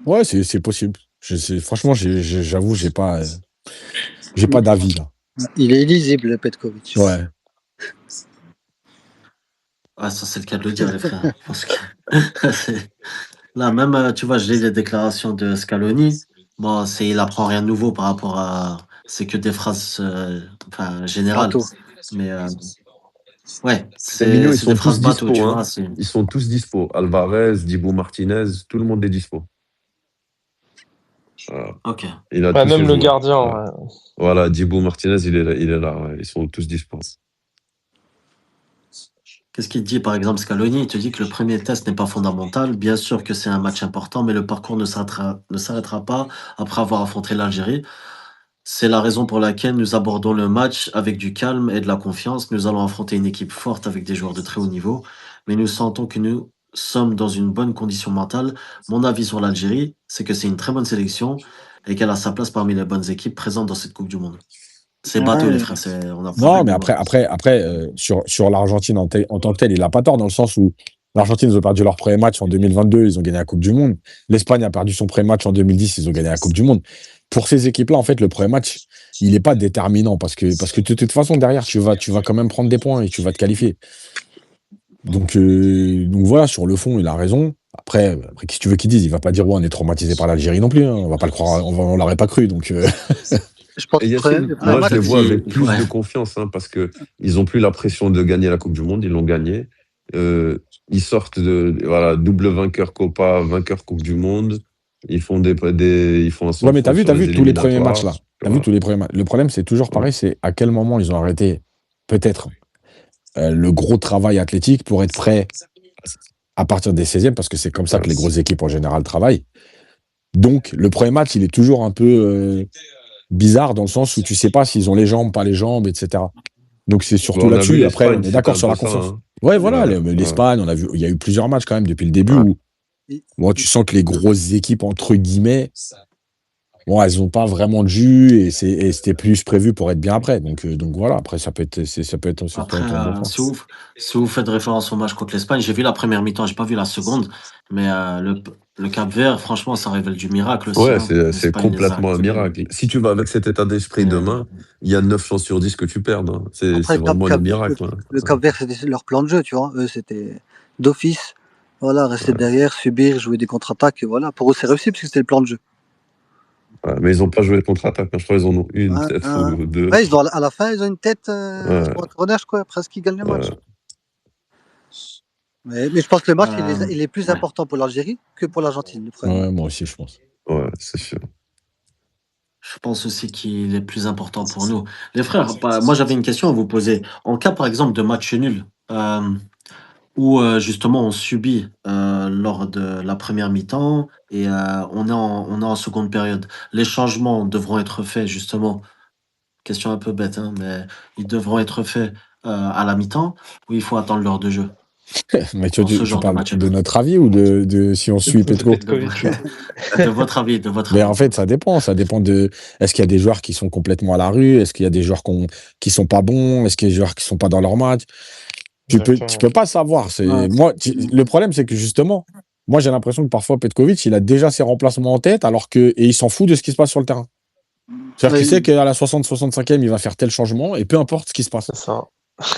Ouais, c'est possible. Franchement, j'avoue, j'ai pas d'avis là. Il est illisible, Petkovic. Ouais. Ah, ça, c'est le cas de le dire, les frères. Parce que là, même, tu vois, je lis les déclarations de Scaloni. Bon, il apprend rien de nouveau par rapport à. C'est que des phrases générales. Bateau. Mais ouais, Les milieux, c'est des phrases bateau, tu vois. Ils sont tous dispo. Alvarez, Dibu Martinez, tout le monde est dispo. Voilà. Ok. Il a Ouais, tous même ses le joueurs. gardien. Voilà. Ouais. Voilà, Dibu Martinez, il est là. Ouais. Ils sont tous dispo. Qu'est-ce qu'il te dit, par exemple, Scaloni? Il te dit que le premier test n'est pas fondamental. Bien sûr que c'est un match important, mais le parcours ne s'arrêtera pas après avoir affronté l'Algérie. C'est la raison pour laquelle nous abordons le match avec du calme et de la confiance. Nous allons affronter une équipe forte avec des joueurs de très haut niveau, mais nous sentons que nous sommes dans une bonne condition mentale. Mon avis sur l'Algérie, c'est que c'est une très bonne sélection et qu'elle a sa place parmi les bonnes équipes présentes dans cette Coupe du Monde. C'est bateau, les Ouais, frères. On n'a pas Non, mais vraiment. après sur l'Argentine en tant que telle, il n'a pas tort dans le sens où l'Argentine, ils ont perdu leur premier match en 2022, ils ont gagné la Coupe du Monde. L'Espagne a perdu son premier match en 2010, ils ont gagné la Coupe du Monde. Pour ces équipes-là, en fait, le premier match, il n'est pas déterminant parce que de toute façon, derrière, tu vas quand même prendre des points et tu vas te qualifier. Donc voilà, sur le fond, il a raison. Après, qu'est-ce que tu veux qu'il dise? Il va pas dire, ouais, on est traumatisé par l'Algérie non plus. Hein. On va pas le croire, on l'aurait pas cru. Donc, je pense Et que Yacine, le Ah, moi, je match, les peut-être vois avec qu'il. plus Ouais. de confiance hein, parce que ils ont plus la pression de gagner la Coupe du Monde, ils l'ont gagné. Ils sortent de voilà, double vainqueur Copa, vainqueur Coupe du Monde. Ils font ils font un sans ouais, mais faute t'as sur les vu tous les premiers matchs éliminatoires. là. Tu T'as vu vois. tous les premiers matchs. Le problème, c'est toujours Ouais. pareil, c'est à quel moment ils ont arrêté, peut-être, le gros travail athlétique pour être prêt à partir des 16e, parce que c'est comme ça que les grosses équipes en général travaillent. Donc, le premier match, il est toujours un peu bizarre dans le sens où tu sais pas s'ils ont les jambes, pas les jambes, etc. Donc, c'est surtout On a vu là-dessus. Après, on l'Espagne, est c'était d'accord un sur peu la ça. confiance. Hein. Ouais, voilà, Ouais, ouais, l'Espagne, on a vu, il y a eu plusieurs matchs quand même depuis le début ouais. où il- moi, tu sens que les grosses équipes, entre guillemets, bon, elles n'ont pas vraiment de jus et c'était plus prévu pour être bien après. Donc voilà, après, ça peut être, ça peut être surtout Après, un tour de France. si vous faites référence au match contre l'Espagne, j'ai vu la première mi-temps, j'ai pas vu la seconde, mais le Cap-Vert, franchement, ça révèle du miracle aussi. Ouais, Hein. c'est L'Espagne les a complètement un acculés. miracle. Si tu vas avec cet état d'esprit Mais, demain, il y a 9 chances sur 10 que tu perdes. Hein. Après, C'est vraiment le miracle. Hein. Le Cap-Vert, c'était leur plan de jeu, tu vois. Eux, c'était d'office. Voilà, rester derrière, subir, jouer des contre-attaques. Et voilà, pour eux, c'est réussi parce que c'était le plan de jeu. Ouais, mais ils n'ont pas joué le contre-attaque. Hein. Je crois qu'ils en ont une, Ouais, peut-être, ou deux. ouais, à la fin, ils ont une tête Ouais, sur un corner, quoi. Presque, ils gagnent le match. ouais. Mais je pense que le match, euh, il est plus ouais. important pour l'Algérie que pour l'Argentine, le premier match. Ouais, moi aussi, je pense. Ouais, c'est sûr. Je pense aussi qu'il est plus important pour nous. Les frères, moi j'avais une question à vous poser. En cas par exemple de match nul, où justement on subit lors de la première mi-temps et on est en seconde période, les changements devront être faits justement, question un peu bête, hein, mais ils devront être faits à la mi-temps ou il faut attendre l'heure de jeu Mais dans ce tu genre de parles match? de notre avis ou de si on suit De Petko? Petkovic. De votre avis, de votre Mais avis. en fait, ça dépend. Ça dépend de. Est-ce qu'il y a des joueurs qui sont complètement à la rue? Est-ce qu'il y a des joueurs qui sont pas bons? Est-ce qu'il y a des joueurs qui sont pas dans leur match? Tu Exactement. peux pas savoir. Ouais. Le problème, c'est que justement, moi, j'ai l'impression que parfois Petkovic, il a déjà ses remplacements en tête, et il s'en fout de ce qui se passe sur le terrain. C'est-à-dire qu'il Oui, sait qu'à la 60-65e, il va faire tel changement, et peu importe ce qui se passe. C'est ça.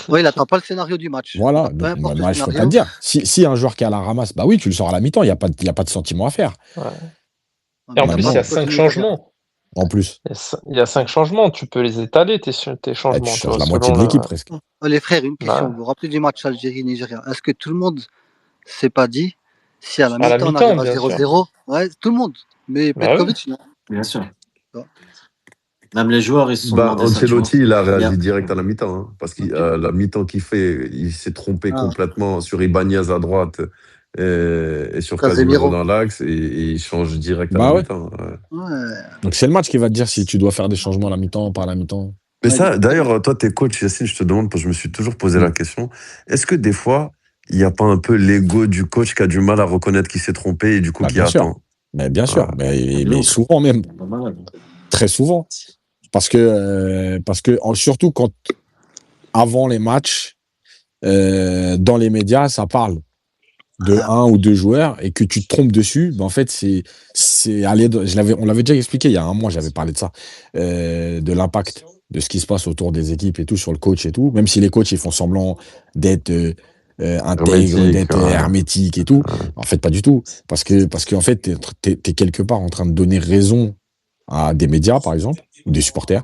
il n'attend pas le scénario du match. Voilà. Peu Donc, importe le moi, je peux pas te scénario. dire. Si un joueur qui est à la ramasse, bah oui, tu le sors à la mi-temps. Il y a pas de sentiment à faire. Ouais. Ouais, Et en mais plus, il y Maintenant, a 5 changements. en plus, Il y a 5 changements. Tu peux les étaler, tes tu changements, tu changes vois, la moitié selon de l'équipe presque. les frères, une question. Bah, Vous vous rappelez du match Algérie-Nigeria? Est-ce que tout le monde s'est pas dit si à la à la mi-temps on mi-temps, arrive à bien sûr. 0-0? Ouais, tout le monde. Mais Bah oui. Petkovic, non. Bien sûr. Bon. Même les joueurs, ils se sont Bah, demandé ça, tu vois. Ancelotti, il a Il y a- réagi direct à la mi-temps. Hein, parce que la mi-temps qu'il fait, il s'est trompé Ah, complètement sur Ibanez à droite et sur Casemiro Casemiro. dans l'axe et il change direct à la Bah ouais. mi-temps. Ouais. Ouais, Donc, c'est le match qui va te dire si tu dois faire des changements à la mi-temps, pas à la mi-temps. Mais ouais, ça, exactement. d'ailleurs, toi, t'es coach, Yacine, je te demande, parce que je me suis toujours posé la question, est-ce que des fois, il n'y a pas un peu l'ego du coach qui a du mal à reconnaître qu'il s'est trompé et du coup Bah, qui bien sûr. attend? Mais bien sûr. Ouais. Mais ouf. souvent même. Pas mal. Très souvent. Parce que surtout quand, avant les matchs, dans les médias, ça parle de un ou deux joueurs et que tu te trompes dessus, ben en fait, on l'avait déjà expliqué il y a un mois, j'avais parlé de ça, de l'impact de ce qui se passe autour des équipes et tout, sur le coach et tout, même si les coachs, ils font semblant d'être intègres, Hermétique, d'être ouais. hermétiques et tout. Ouais. En fait, pas du tout. Parce qu'en fait, t'es quelque part en train de donner raison à des médias, par exemple, ou des supporters.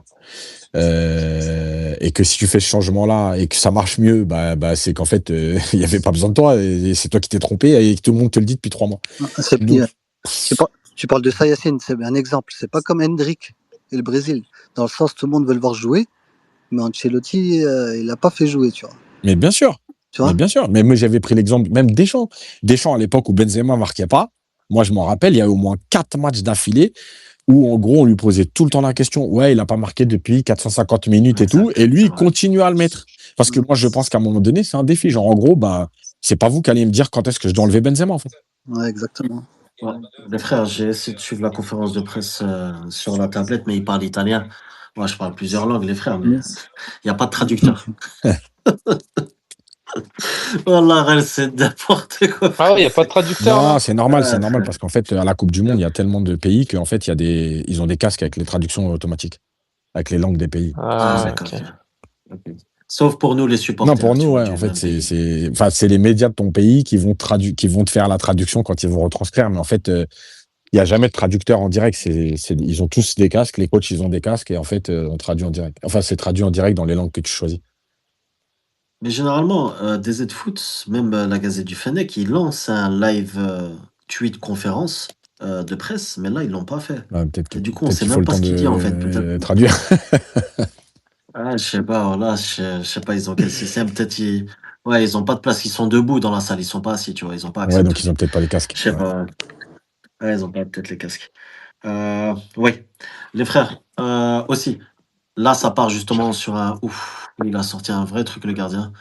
Et que si tu fais ce changement-là et que ça marche mieux, c'est qu'en fait, il n'y avait pas besoin de toi et c'est toi qui t'es trompé et que tout le monde te le dit depuis 3 mois. Donc, Tu parles de ça, Yacine, c'est un exemple. C'est pas comme Hendrick et le Brésil. Dans le sens, tout le monde veut le voir jouer, mais Ancelotti, il l'a pas fait jouer, tu vois. mais bien sûr. Tu vois. Mais bien sûr. Mais moi, j'avais pris l'exemple même Deschamps. Deschamps, à l'époque où Benzema marquait pas, moi, je m'en rappelle, il y a au moins 4 matchs d'affilée où, en gros, on lui posait tout le temps la question. Ouais, il a pas marqué depuis 450 minutes et tout. Et lui, il continue à le mettre. Parce que moi, je pense qu'à un moment donné, c'est un défi. Genre, en gros, c'est pas vous qui allez me dire quand est-ce que je dois enlever Benzema, en fait. Ouais, exactement. Ouais. Les frères, j'ai essayé de suivre la conférence de presse sur la tablette, mais il parle italien. Moi, je parle plusieurs langues, les frères, mais il n'y a pas de traducteur. Wallah, Ghal, c'est n'importe quoi, Ah ouais, il n'y a pas de frère. traducteur Non, là? c'est normal, Ouais, frère. parce qu'en fait, à la Coupe du Monde, il y a tellement de pays qu'en fait, ils ont des casques avec les traductions automatiques, avec les langues des pays. Ah, Ah, d'accord. ok. Ok. Sauf pour nous, les Non, supporters, pour tu nous, vois, ouais, du en fait, même pays. c'est les médias de ton pays qui vont te faire la traduction quand ils vont retranscrire, mais en fait, il n'y a jamais de traducteur en direct. Ils ont tous des casques, les coachs, ils ont des casques, et en fait, on traduit en direct. Enfin, c'est traduit en direct dans les langues que tu choisis. Mais généralement, DZ Foot, même la Gazette du Fennec, ils lancent un live tweet conférence de presse, mais là, ils l'ont pas fait. Ouais, peut-être Et du coup, on qu'il sait faut même le pas temps ce qu'il dit, en fait. de traduire. Ah, je sais pas, voilà, je sais pas, ils ont quel système. Peut-être ouais, ils ont pas de place, ils sont debout dans la salle, ils sont pas assis, tu vois, ils ont pas accès Ouais, au donc ils ont truc. peut-être pas les casques. Je sais Ouais. pas. Ouais, ils ont pas peut-être les casques. Oui, les frères, aussi. Là, ça part justement sur un. Ouf, il a sorti un vrai truc, le gardien.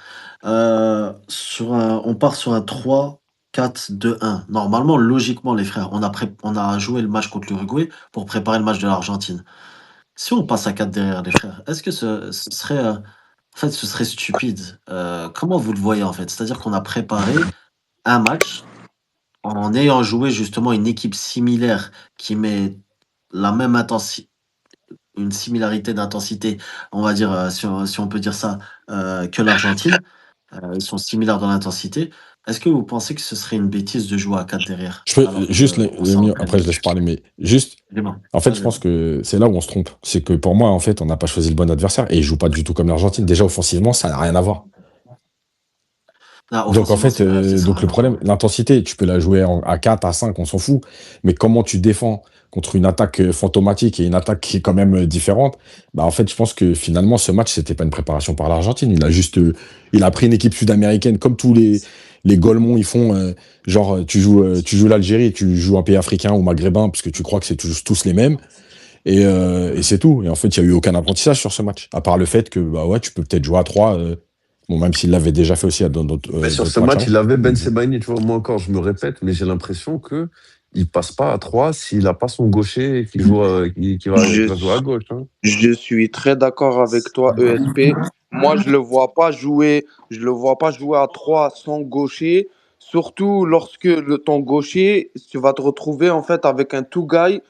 On part sur un 3-4-2-1. Normalement, logiquement, les frères, on a joué le match contre l'Uruguay pour préparer le match de l'Argentine. Si on passe à 4 derrière, les frères, est-ce que ce serait. En fait, ce serait stupide. Comment vous le voyez, en fait? C'est-à-dire qu'on a préparé un match en ayant joué justement une équipe similaire qui met la même intensité, une similarité d'intensité, on va dire, si on peut dire ça, que l'Argentine. Ils sont similaires dans l'intensité. Est-ce que vous pensez que ce serait une bêtise de jouer à 4 derrière Je peux alors juste qu'on s'entraîne? après je laisse parler, mais juste, Dis-moi. en fait, je Vas-y, pense vas-y. que c'est là où on se trompe. C'est que pour moi, en fait, on n'a pas choisi le bon adversaire et il joue pas du tout comme l'Argentine. Déjà, offensivement, ça n'a rien à voir. Ah, Donc, en offensivement, fait, c'est vrai, ça donc sera le rien à voir. problème, l'intensité, tu peux la jouer à 4, à 5, on s'en fout. Mais comment tu défends contre une attaque fantomatique et une attaque qui est quand même différente, bah, en fait, je pense que finalement, ce match, c'était pas une préparation par l'Argentine. Il a pris une équipe sud-américaine comme tous les Golemons, ils font, genre, tu joues l'Algérie, tu joues un pays africain ou maghrébin, parce que tu crois que c'est tous les mêmes. Et c'est tout. Et en fait, il n'y a eu aucun apprentissage sur ce match. À part le fait que, bah ouais, tu peux peut-être jouer à 3. Bon, même s'il l'avait déjà fait aussi dans d'autres Mais sur ce matchs match, avant. il avait Ben Sebaini, tu vois. Moi encore, je me répète, mais j'ai l'impression que il passe pas à 3 s'il n'a pas son gaucher qui joue, qui va jouer à gauche. Hein. Je suis très d'accord avec toi, ESP. Moi, je le vois pas jouer à 3 sans gaucher, surtout lorsque ton gaucher, tu vas te retrouver en fait avec un two guy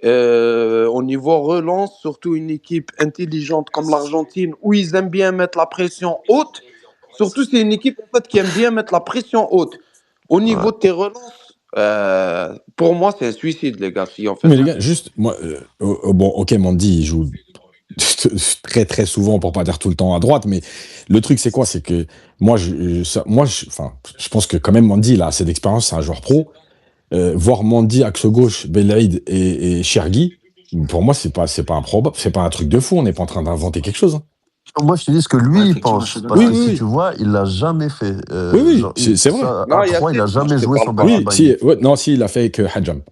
au niveau relance, surtout une équipe intelligente comme l'Argentine où ils aiment bien mettre la pression haute. Surtout, c'est une équipe en fait qui aime bien mettre la pression haute. Au niveau Ouais. de tes relances, pour moi, c'est un suicide, les gars, si on fait Mais ça. les gars, juste, moi, bon, ok, Mandy, il joue très très souvent, pour pas dire tout le temps à droite, mais le truc, c'est quoi? C'est que moi, enfin, je pense que quand même, Mandy, il a assez d'expérience, c'est un joueur pro. Voir Mandy axe gauche, Belaïd et Chergui, pour moi, c'est pas improbable, c'est pas un truc de fou, on n'est pas en train d'inventer quelque chose. Hein. Moi, je te dis ce que Ouais, lui il effectivement, je pense. suis Parce d'accord que avec si toi. tu vois, il l'a jamais fait. Oui, Genre, c'est vrai. ça, Non, à 3, il a Yacine, moi, jamais je te joué parle sans pas. Ben Oui, Sebaini. non, si, il l'a fait avec Hadjam.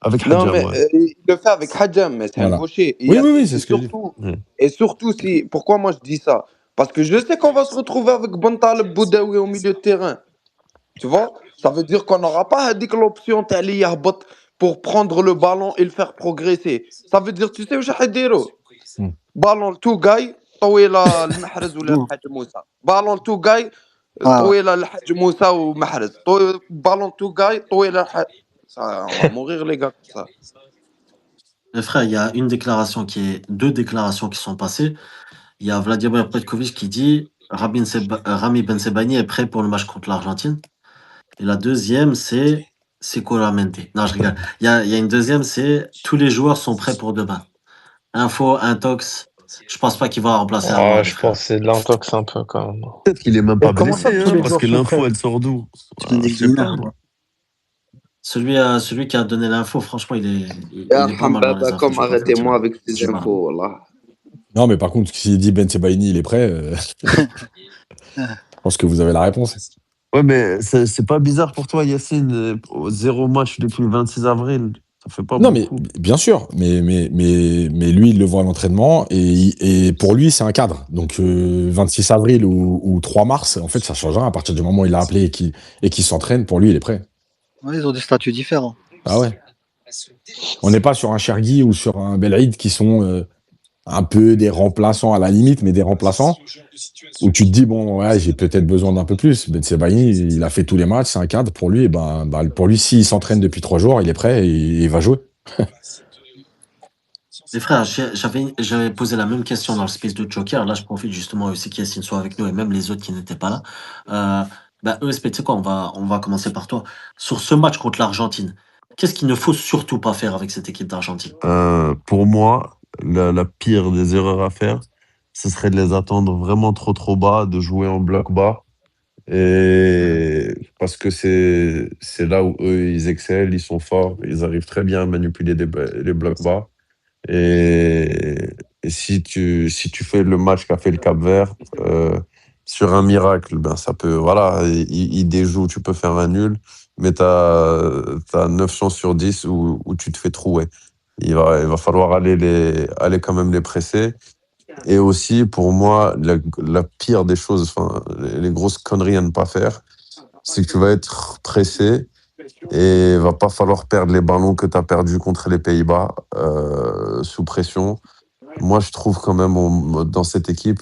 Avec Non, Hadjam, mais ouais. il le fait avec Hadjam, mais c'est un Voilà. gaucher. Et Oui, Yacine, c'est ce que je dis. et surtout, pourquoi moi je dis ça? Parce que je sais qu'on va se retrouver avec Bentaleb Boudaoui au milieu de terrain. Tu vois? Ça veut dire qu'on n'aura pas l'option تاع يهبط pour prendre le ballon et le faire progresser. Ça veut dire, tu sais واش حيديروا؟ Hmm. بالون تو جاي طويله لمحرز ولا الحاج موسى. بالون تو جاي طويله للحاج موسى ومحرز. بالون تو جاي طويله ça, on va mourir les gars comme ça. Les frères, il y a deux déclarations qui sont passées. Il y a Vladimir Petkovic qui dit Rami Ben Sebani est prêt pour le match contre l'Argentine. Et la deuxième, c'est Sicuramente. Non, je rigole. Il y a une deuxième, c'est tous les joueurs sont prêts pour demain. Info, intox. Je pense pas qu'il va remplacer un Ah, les je frères. pense que c'est de l'intox un peu quand même. Peut-être qu'il est même Et pas comment ça, blessé, tous hein, les parce joueurs que sont l'info, prêts? elle sort d'où? C'est des Je sais pas, exilés, moi. Celui qui a donné l'info, franchement, il est pas mal dans les infos. Comme Je peux pas te mentir. arrêtez-moi avec ces Du mal. infos, voilà. Non, mais par contre, s'il dit Ben Sebaini, il est prêt, je pense que vous avez la réponse. Ouais, mais c'est pas bizarre pour toi, Yacine, 0 match depuis le 26 avril. Ça fait pas Non, mais beaucoup. bien sûr, mais lui, il le voit à l'entraînement et pour lui, c'est un cadre. Donc, 26 avril ou 3 mars, en fait, ça changera à partir du moment où il a appelé et qu'il s'entraîne. Pour lui, il est prêt. Ouais, ils ont des statuts différents. Ah ouais. On n'est pas sur un Chergui ou sur un Belaïd qui sont un peu des remplaçants à la limite, mais des remplaçants où tu te dis, bon, ouais, j'ai peut-être besoin d'un peu plus. Ben Sebaini, il a fait tous les matchs, c'est un cadre pour lui. Et pour lui, s'il s'entraîne depuis 3 jours, il est prêt et il va jouer. Les frères, j'avais posé la même question dans le space de Joker. Là, je profite justement aussi qu'Yassine soit avec nous et même les autres qui n'étaient pas là. ESP, tu sais quoi, on va commencer par toi. Sur ce match contre l'Argentine, qu'est-ce qu'il ne faut surtout pas faire avec cette équipe d'Argentine? Pour moi, la pire des erreurs à faire, ce serait de les attendre vraiment trop bas, de jouer en bloc bas. Et parce que c'est là où eux, ils excellent, ils sont forts, ils arrivent très bien à manipuler les blocs bas. Et, et si tu fais le match qu'a fait le Cap-Vert, sur un miracle, ben ça peut, voilà, il déjoue, tu peux faire un nul, mais tu as 9 chances sur 10 où tu te fais trouer. Il va falloir aller quand même les presser. Et aussi, pour moi, la pire des choses, enfin, les grosses conneries à ne pas faire, c'est que tu vas être pressé et il va pas falloir perdre les ballons que tu as perdus contre les Pays-Bas sous pression. Moi, je trouve quand même dans cette équipe,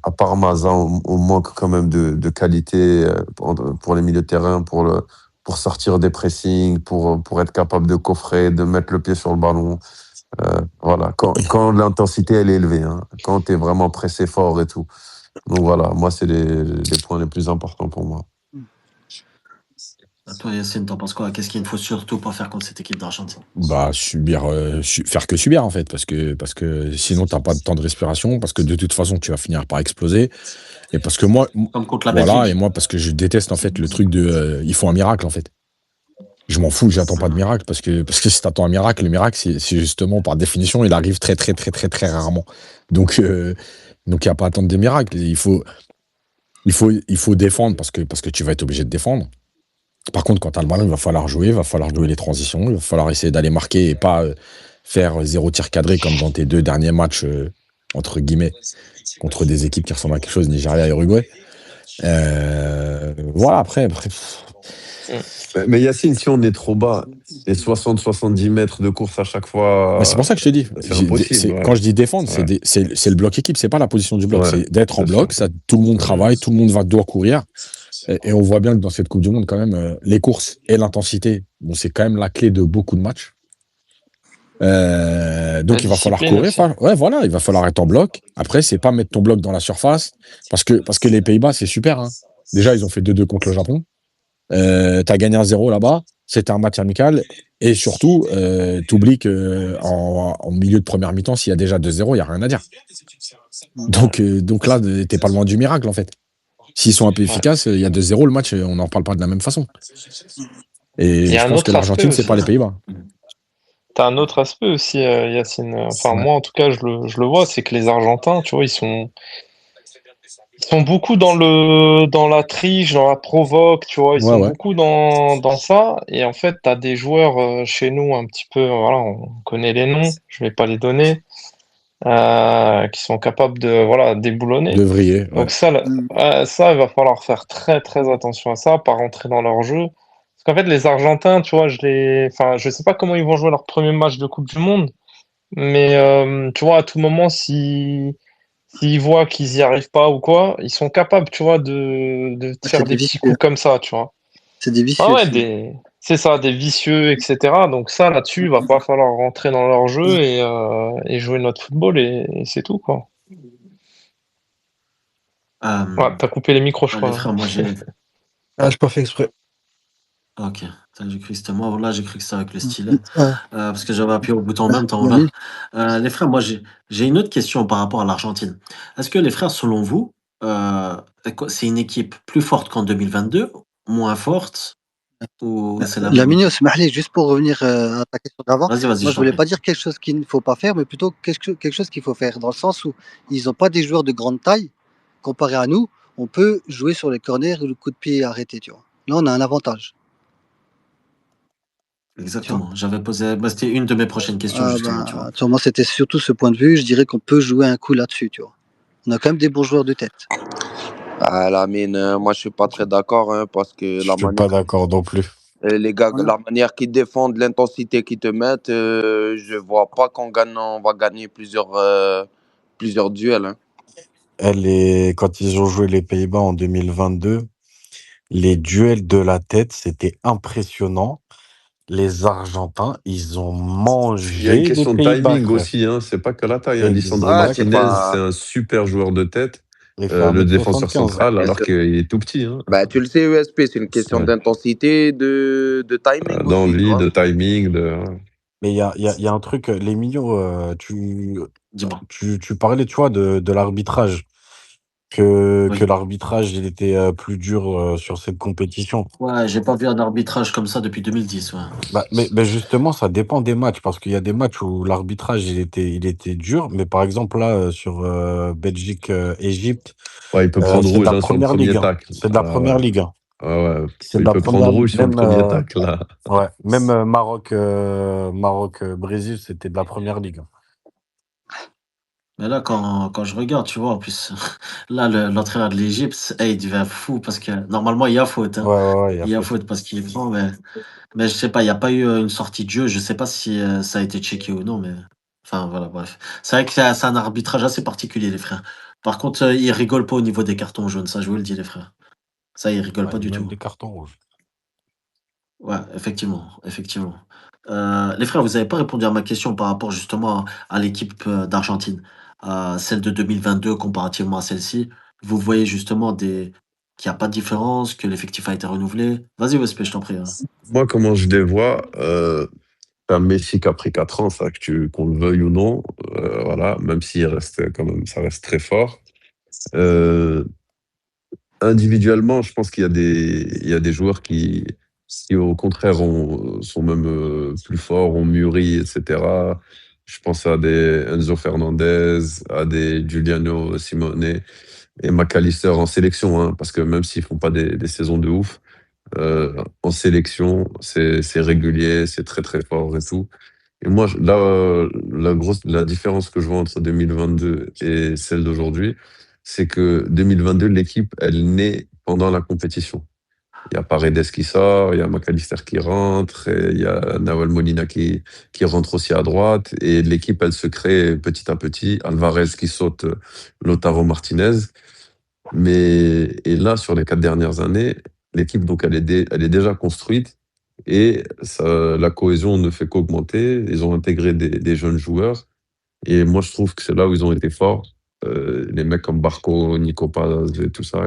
à part Maza, on manque quand même de qualité pour les milieux de terrain, pour sortir des pressings, pour être capable de coffrer, de mettre le pied sur le ballon. Voilà, quand l'intensité elle est élevée, hein, quand tu es vraiment pressé fort et tout. Donc voilà, moi, c'est les points les plus importants pour moi. Toi, Yassine, t'en penses quoi? Qu'est-ce qu'il ne faut surtout pas faire contre cette équipe d'Argentine? Bah, faire que subir, en fait, parce que sinon, t'as pas de temps de respiration, parce que de toute façon, tu vas finir par exploser. Et parce que moi, Comme contre la voilà, Belgique. et moi, parce que je déteste, en fait, le truc de il faut un miracle, en fait. Je m'en fous, j'attends pas de miracle, parce que si t'attends un miracle, le miracle, c'est justement, par définition, il arrive très, très, très, très, très rarement. Donc, il n'y a pas à attendre des miracles. Il faut défendre, parce que tu vas être obligé de défendre. Par contre, quand tu as le ballon, il va falloir jouer les transitions, il va falloir essayer d'aller marquer et pas faire 0 tir cadré comme dans tes 2 derniers matchs, entre guillemets, contre des équipes qui ressemblent à quelque chose, Nigeria et Uruguay. Voilà, après. Mais Yacine, si on est trop bas, les 60-70 mètres de course à chaque fois, C'est pour ça que je te dis. c'est impossible. Ouais. Quand je dis défendre, Ouais. c'est le bloc équipe, c'est pas la position du bloc, Ouais, c'est d'être en c'est bloc, ça. tout le monde travaille, tout le monde doit courir. Et on voit bien que dans cette Coupe du Monde, quand même, les courses et l'intensité, bon, c'est quand même la clé de beaucoup de matchs. Donc il va falloir courir. Ouais, voilà, il va falloir être en bloc. Après, c'est pas mettre ton bloc dans la surface, parce que les Pays-Bas, c'est super. Hein. Déjà, ils ont fait 2-2 contre le Japon. T'as gagné 1-0 là-bas. C'était un match amical. Et surtout, t'oublies qu'en milieu de première mi-temps, s'il y a déjà 2-0, il n'y a rien à dire. Donc là, t'es pas loin du miracle, en fait. S'ils sont un peu efficaces, il y a 2-0, le match, on n'en parle pas de la même façon. Et je pense que l'Argentine, c'est pas les Pays-Bas. T'as un autre aspect aussi, Yacine. Enfin, moi, en tout cas, je le vois, c'est que les Argentins, tu vois, ils sont beaucoup dans la triche, dans la provoque, tu vois, ils sont beaucoup dans ça. Et en fait, t'as des joueurs chez nous un petit peu, voilà, on connaît les noms, je vais pas les donner, qui sont capables de déboulonner. De vriller. Donc ça, il va falloir faire très très attention à ça, pas rentrer dans leur jeu. Parce qu'en fait, les Argentins, tu vois, je sais pas comment ils vont jouer leur premier match de Coupe du Monde, mais tu vois, à tout moment, s'ils voient qu'ils y arrivent pas ou quoi, ils sont capables, tu vois, de faire des petits coups comme ça, tu vois. C'est des vicieux. Ah ouais, c'est ça, des vicieux, etc. Donc ça, là-dessus, il va pas falloir rentrer dans leur jeu et jouer notre football et c'est tout, quoi. Ouais, t'as coupé les micros, je crois. Les frères, moi j'ai. j'ai pas fait exprès. Ok, j'ai cru que c'était moi. Là, j'ai cru que c'était avec le stylet. Parce que j'avais appuyé au bouton en même temps. Les frères, moi j'ai une autre question par rapport à l'Argentine. Est-ce que les frères, selon vous, c'est une équipe plus forte qu'en 2022, moins forte, ou c'est la même? Lamine, juste pour revenir à ta question d'avant, Vas-y, moi je voulais pas dire quelque chose qu'il ne faut pas faire, mais plutôt quelque chose qu'il faut faire, dans le sens où ils n'ont pas des joueurs de grande taille, comparé à nous, on peut jouer sur les corners ou le coup de pied arrêté, tu vois. Là, on a un avantage. Exactement. J'avais posé. C'était une de mes prochaines questions, justement. Tu vois. Moi, c'était surtout ce point de vue. Je dirais qu'on peut jouer un coup là-dessus, tu vois. On a quand même des bons joueurs de tête. Lamine, moi je suis pas très d'accord, hein, parce que Je suis pas d'accord non plus. Les gars, On a- la manière qu'ils défendent, l'intensité qu'ils te mettent, je vois pas on va gagner plusieurs duels, hein. Quand ils ont joué les Pays-Bas en 2022, les duels de la tête, c'était impressionnant. Les Argentins, ils ont Il y a une mangé les question de Pays-Bas, timing frère. aussi, hein. C'est pas que la taille, hein. Lisandro Ouais, c'est Martinez, c'est pas. un super joueur de tête, Il fait le défenseur 1m75. central, Bien alors sûr. qu'il est tout petit, hein. Bah, tu le sais, USP, c'est une question Ouais. d'intensité, de timing aussi, tu D'envie, vois. de timing, de. Mais il y a un truc, les mignons, Dis-moi. tu parlais, tu vois, de l'arbitrage. Oui. Que l'arbitrage, il était plus dur sur cette compétition. Ouais, j'ai pas vu un arbitrage comme ça depuis 2010. Ouais. Mais justement, ça dépend des matchs, parce qu'il y a des matchs où l'arbitrage, il était dur. Mais par exemple, là, sur Belgique-Égypte, Ouais, il peut prendre c'est de rouge, la hein, sur le première ligue. premier Hein. tacle. C'est de la Ah ouais. première ligue. Hein. Ah ouais. C'est de Il la peut prendre première rouge ligue. sur le premier tacle, là. Ouais, même Maroc-Brésil, c'était de la première ligue. Hein. Mais là, quand je regarde, tu vois, en plus, là, l'entraîneur de l'Égypte, il devient fou parce que normalement, il y a faute. Hein. Ouais, Il y a faute parce qu'il est grand, mais je sais pas, il n'y a pas eu une sortie de jeu. Je sais pas si ça a été checké ou non, mais enfin, voilà, bref. C'est vrai que c'est un arbitrage assez particulier, les frères. Par contre, ils rigolent pas au niveau des cartons jaunes, ça, je vous le dis, les frères. Ça, ils rigolent pas du Même tout. des cartons rouges. Ouais, effectivement, effectivement. Les frères, vous n'avez pas répondu à ma question par rapport justement à l'équipe d'Argentine, à celle de 2022 comparativement à celle-ci. Vous voyez justement qu'il n'y a pas de différence, que l'effectif a été renouvelé. Vas-y, Wespe, je t'en prie. Hein. Moi, comment je les vois, t'as Messi qui a pris 4 ans, ça, qu'on le veuille ou non, voilà, même s'il reste quand même, ça reste très fort. Individuellement, je pense il y a des joueurs qui au contraire, sont même plus forts, ont mûri, etc. Je pense à des Enzo Fernandez, à des Giuliano Simone et McAllister en sélection, hein, parce que même s'ils font pas des saisons de ouf, en sélection, c'est régulier, c'est très très fort et tout. Et moi, là, la différence que je vois entre 2022 et celle d'aujourd'hui, c'est que 2022, l'équipe, elle naît pendant la compétition. Il y a Paredes qui sort, il y a McAllister qui rentre, et il y a Nahuel Molina qui rentre aussi à droite. Et l'équipe, elle se crée petit à petit. Alvarez qui saute Lautaro Martinez. Et là, sur les 4 dernières années, l'équipe, donc, elle est déjà construite et la cohésion ne fait qu'augmenter. Ils ont intégré des jeunes joueurs et moi, je trouve que c'est là où ils ont été forts. Les mecs comme Barco, Nico Paz et tout ça,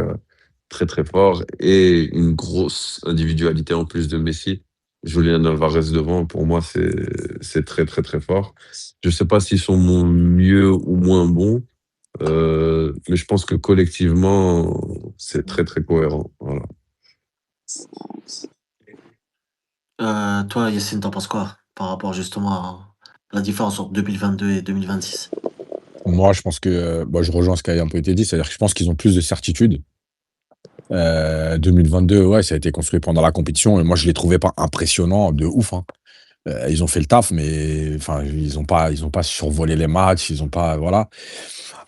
très très forts. Et une grosse individualité en plus de Messi. Julian Alvarez devant, pour moi, c'est très très très fort. Je sais pas s'ils sont mieux ou moins bons, mais je pense que collectivement, c'est très très cohérent. Voilà. Toi, Yacine, t'en penses quoi par rapport justement à la différence entre 2022 et 2026? Moi, je pense que je rejoins ce qui a un peu été dit, c'est-à-dire que je pense qu'ils ont plus de certitude. 2022, ouais, ça a été construit pendant la compétition et moi, je les trouvais pas impressionnants de ouf. Hein. Ils ont fait le taf, mais enfin, ils ont pas survolé les matchs, ils ont pas, voilà.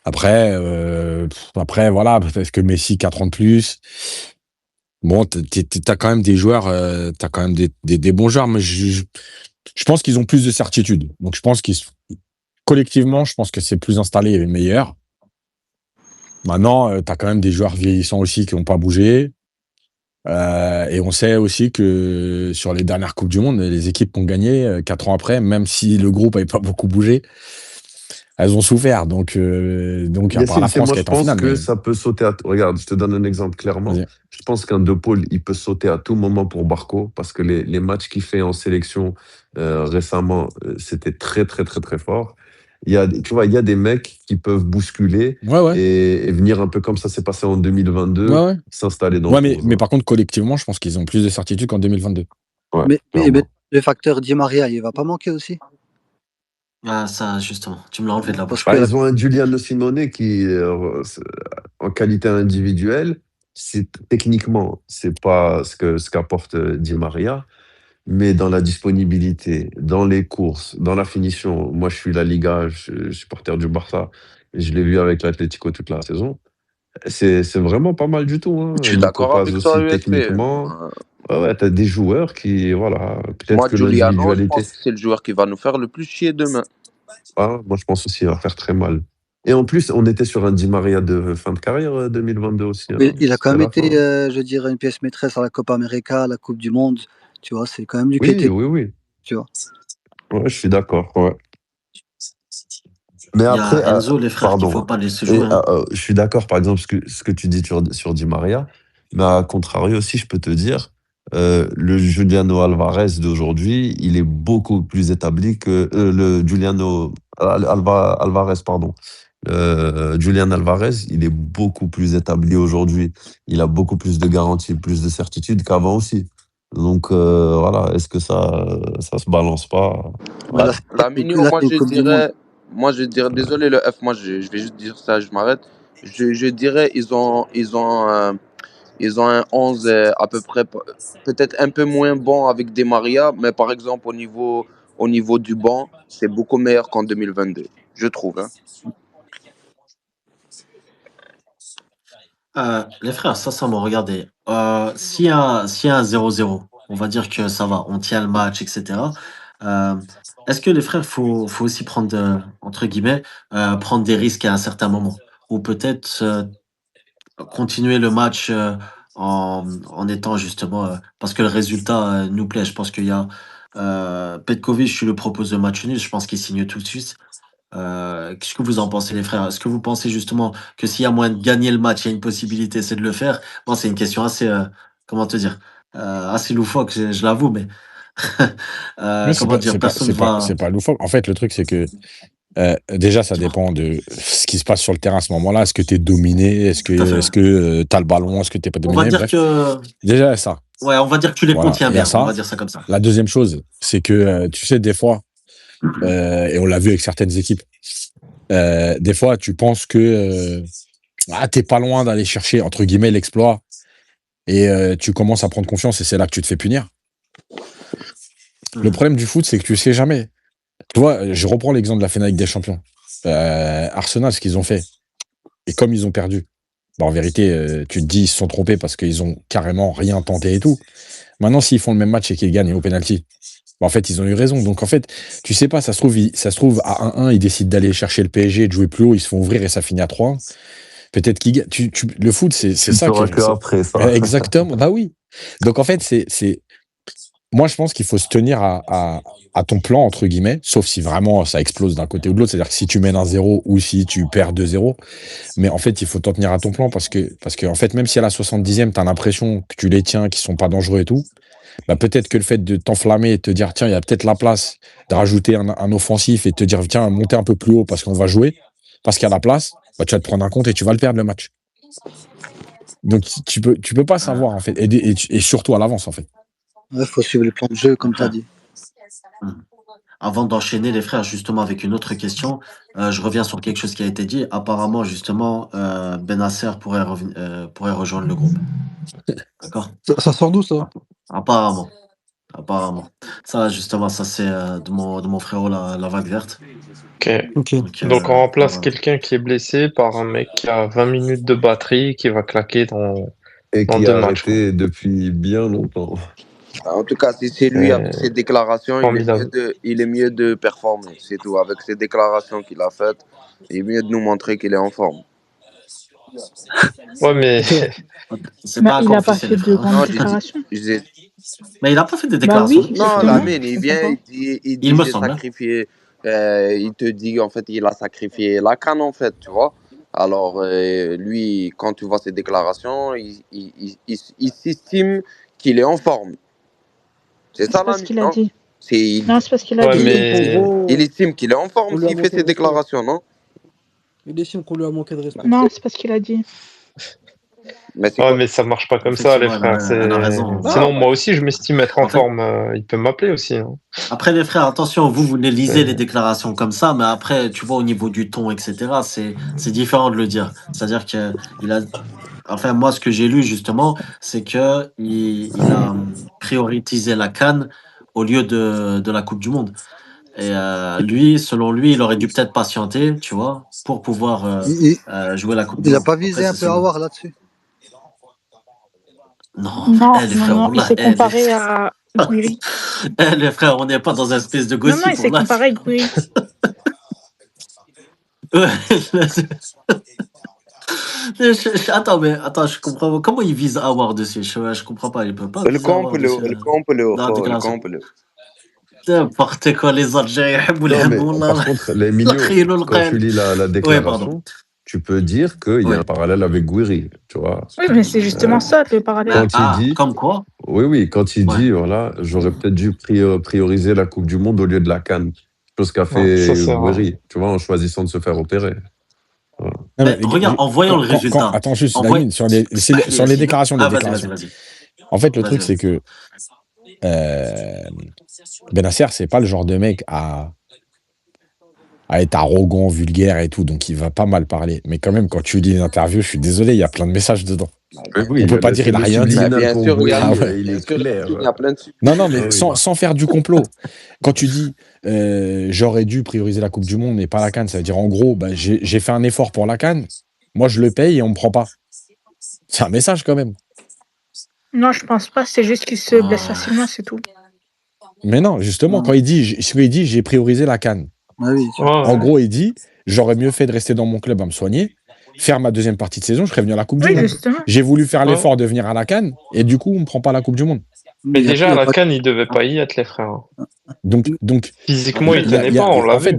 Après, voilà, peut-être que Messi 4 ans de plus. Bon, t'as quand même des joueurs, t'as quand même des bons joueurs, mais je pense qu'ils ont plus de certitude. Donc, je pense collectivement, je pense que c'est plus installé et meilleur. Maintenant, t'as quand même des joueurs vieillissants aussi qui n'ont pas bougé. Et on sait aussi que sur les dernières Coupes du Monde, les équipes qui ont gagné 4 ans après, même si le groupe n'avait pas beaucoup bougé, elles ont souffert. Donc à part Yacine, la c'est France moi, qui je est en pense finale. que Mais ça peut sauter Regarde, je te donne un exemple clairement. vas-y. Je pense qu'un De Paul, il peut sauter à tout moment pour Barco parce que les matchs qu'il fait en sélection récemment, c'était très, très, très, très fort. Tu vois, il y a des mecs qui peuvent bousculer Ouais. et venir un peu comme ça s'est passé en 2022, Ouais. s'installer dans Ouais, le 11. mais par contre, collectivement, je pense qu'ils ont plus de certitude qu'en 2022. Ouais, Mais clairement. le facteur Di Maria, il va pas manquer aussi? Ah, ça, justement, tu me l'as enlevé de la Parce bouche. que Ils ont un Giuliano Simone qui, en qualité individuelle, techniquement, c'est pas ce qu'apporte Di Maria, mais dans la disponibilité, dans les courses, dans la finition. Moi, je suis la Liga, je suis supporter du Barça, et je l'ai vu avec l'Atlético toute la saison. C'est vraiment pas mal du tout. Hein. Je suis Nico d'accord Paz avec toi, aussi, USP. techniquement. Ouais, t'as des joueurs qui, voilà, peut-être Moi, que Giuliano, je l'individualité. pense que c'est le joueur qui va nous faire le plus chier demain. Moi, je pense aussi qu'il va faire très mal. Et en plus, on était sur un Di Maria de fin de carrière 2022 aussi. Mais il a quand C'était même la été, fin. je veux dire, une pièce maîtresse à la Copa América, à la Coupe du Monde. Tu vois, c'est quand même lui qui Oui, était. oui, oui. Tu vois. Ouais, je suis d'accord. Ouais. Mais Il y a après, Enzo, les frères, qu'il faut pardon. pas laisser Et jouer. Hein. je suis d'accord, par exemple, ce que tu dis sur Di Maria. Mais à contrario aussi, je peux te dire, le Juliano Alvarez d'aujourd'hui, il est beaucoup plus établi que le Juliano Alvarez, pardon. Julian Alvarez, il est beaucoup plus établi aujourd'hui. Il a beaucoup plus de garanties, plus de certitudes qu'avant aussi. Donc voilà, est-ce que ça se balance pas? Ouais, Ouais. La Minio, là, c'est une Coupe du Monde. moi je dirais, désolé le F, moi je vais juste dire ça, je m'arrête. Je dirais ils ont un 11 à peu près, peut-être un peu moins bon avec Di Maria, mais par exemple au niveau du banc, c'est beaucoup meilleur qu'en 2022, je trouve. Hein. Les frères, sincèrement, regardez. S'il y a un 0-0, on va dire que ça va, on tient le match, etc. Euh, Est-ce que les frères, faut aussi prendre, entre guillemets, prendre des risques à un certain moment? Ou peut-être continuer le match en étant justement, parce que le résultat nous plaît. Je pense qu'il y a Petkovic, je lui propose le match nul, je pense qu'il signe tout de suite. Qu'est-ce que vous en pensez, les frères? Est-ce que vous pensez justement que s'il y a moyen de gagner le match, il y a une possibilité, c'est de le faire? Bon, c'est une question assez, comment te dire, assez loufoque, je l'avoue, mais Non, comment dire, personne va. c'est pas loufoque. En fait, le truc, c'est que déjà, ça Dis-moi. dépend de ce qui se passe sur le terrain à ce moment-là. Est-ce que tu es dominé? Tout à fait. Est-ce que tu as le ballon? Est-ce que tu n'es pas On va dominé? dire Bref, que, déjà, ça. ouais, on va dire que tu les Voilà, contiens il y a bien. On ça. va dire ça comme ça. La deuxième chose, c'est que, tu sais, des fois, et on l'a vu avec certaines équipes, des fois, tu penses que t'es pas loin d'aller chercher, entre guillemets, l'exploit, et tu commences à prendre confiance, et c'est là que tu te fais punir. Le problème du foot, c'est que tu sais jamais. Tu vois, je reprends l'exemple de la finale avec des champions. Arsenal, ce qu'ils ont fait, et comme ils ont perdu, bah, en vérité, tu te dis, ils se sont trompés parce qu'ils ont carrément rien tenté et tout. Maintenant, s'ils font le même match et qu'ils gagnent au penalty, bah, en fait, ils ont eu raison. Donc, en fait, tu sais pas, ça se trouve à 1-1, ils décident d'aller chercher le PSG, de jouer plus haut, ils se font ouvrir et ça finit à 3-1. Peut-être qu'ils gagnent. Le foot, c'est Tu ne ça sauras que. que après ça. Exactement, bah oui. Donc, en fait, moi, je pense qu'il faut se tenir à ton plan, entre guillemets, sauf si vraiment ça explose d'un côté ou de l'autre. C'est-à-dire que si tu mènes 1-0 ou si tu perds 2-0, mais en fait, il faut t'en tenir à ton plan parce que en fait, même si à la 70e, tu as l'impression que tu les tiens, qu'ils sont pas dangereux et tout, bah peut-être que le fait de t'enflammer et de te dire, tiens, il y a peut-être la place de rajouter un offensif et de te dire, tiens, monter un peu plus haut parce qu'on va jouer, parce qu'il y a la place, bah, tu vas te prendre un compte et tu vas le perdre le match. Donc, tu peux pas savoir, en fait, et surtout à l'avance, en fait. Il faut suivre le plan de jeu, comme tu as dit. Avant d'enchaîner, les frères, justement, avec une autre question, je reviens sur quelque chose qui a été dit. Apparemment, justement, Benasser pourrait rejoindre le groupe. D'accord? Ça sort d'où, ça? Apparemment. Ça, justement, ça c'est de mon frérot, la vague verte. Ok. Ok. Donc on remplace voilà. quelqu'un qui est blessé par un mec qui a 20 minutes de batterie qui va claquer Et dans qui 2 a matchs. Quoi. arrêté depuis bien longtemps. En tout cas, si c'est lui avec ses déclarations, Formidable. il est mieux de performer, c'est tout. Avec ses déclarations qu'il a faites, il est mieux de nous montrer qu'il est en forme. Ouais, mais C'est pas il encore n'a pas officiel, fait les de frères. Hein. grandes déclarations. Mais il a pas fait de Bah déclaration. oui, Non, justement. Lamine, il Je vient, comprends. il dit Il me j'ai semble. Hein. sacrifié. Il te dit en fait, il a sacrifié la CAN en fait, tu vois. Alors lui, quand tu vois ses déclarations, il s'estime qu'il est en forme. C'est C'est ça, pas ce Lamine, qu'il a non? dit. C'est Non, c'est pas ce qu'il a ouais, dit. mais il estime qu'il est en forme On lui a s'il fait manqué ses de respect. déclarations, non? Il estime qu'on lui a manqué de respect. Non, c'est pas ce qu'il a dit. Mais c'est ouais, quoi? mais ça marche pas comme ça, les Effectivement, frères. elle a raison. Sinon, moi aussi, je m'estime être en En fait, forme. Il peut m'appeler aussi. Hein. après, les frères, attention, vous les lisez C'est- les déclarations comme ça, mais après, tu vois, au niveau du ton, etc., c'est différent de le dire. C'est-à-dire que il a, enfin, moi, ce que j'ai lu, justement, c'est que il a prioritisé la CAN au lieu de la Coupe du Monde. Et lui, selon lui, il aurait dû peut-être patienter, tu vois, pour pouvoir jouer la Coupe du Il n'a Monde. pas Après, visé un c'est peu à selon. voir là-dessus. Non, Non, les non, frères, non, il wallah, s'est comparé à Gouiri. les frères, on n'est pas dans un espèce de Non, non, gossip, il s'est wallah. comparé à Gouiri. Attends, mais attends, je comprends pas. Comment il vise Awar dessus? Je comprends pas, il peut pas viser Awar dessus الكومبلو dans la خو déclaration. الكومبلو N'importe quoi, les Algériens يحبوا Non, الهم mais والله. par contre, les mignons, يخيلوا quand tu القيل. lis la Oui, pardon. déclaration, tu peux dire qu'il y a Oui. un parallèle avec Gouiri, tu vois. Oui, mais c'est justement ça, le parallèle. Quand il dit, Comme quoi? oui, quand il Ouais. dit, voilà, j'aurais peut-être dû prioriser la Coupe du Monde au lieu de la CAN, chose qu'a Ouais, ça, fait c'est vrai. Gouiri, tu vois, en choisissant de se faire opérer. Voilà. Non, Mais regarde, en voyant le résultat. Attends, juste, En voy- Lamine, sur les déclarations, Ah, vas-y. En fait, le Vas-y, truc, c'est que Benasser, c'est pas le genre de mec à être arrogant, vulgaire et tout, donc il va pas mal parler. Mais quand même, quand tu lis l'interview, je suis désolé, il y a plein de messages dedans. Oui, On peut pas dire il a rien dit. Bien sûr, Ah ouais. il est clair. Il y a plein de Non, mais Ah oui. sans faire du complot. Quand tu dis j'aurais dû prioriser la Coupe du Monde mais pas la CAN, ça veut dire en gros, bah, j'ai fait un effort pour la CAN, moi je le paye et on me prend pas. C'est un message quand même. Non, je pense pas, c'est juste qu'il se blesse facilement, c'est tout. Mais non, justement, quand il dit j'ai priorisé la CAN, Ah oui, tu vois. en gros, il dit j'aurais mieux fait de rester dans mon club à me soigner, faire ma deuxième partie de saison, je serais venu à la Coupe du Oui, Monde. justement. J'ai voulu faire l'effort de venir à la CAN et du coup, on me prend pas la Coupe du Monde. Mais déjà, à la CAN, il devait pas y être, les frères. Donc Physiquement, il tenait pas, on l'a en fait, vu.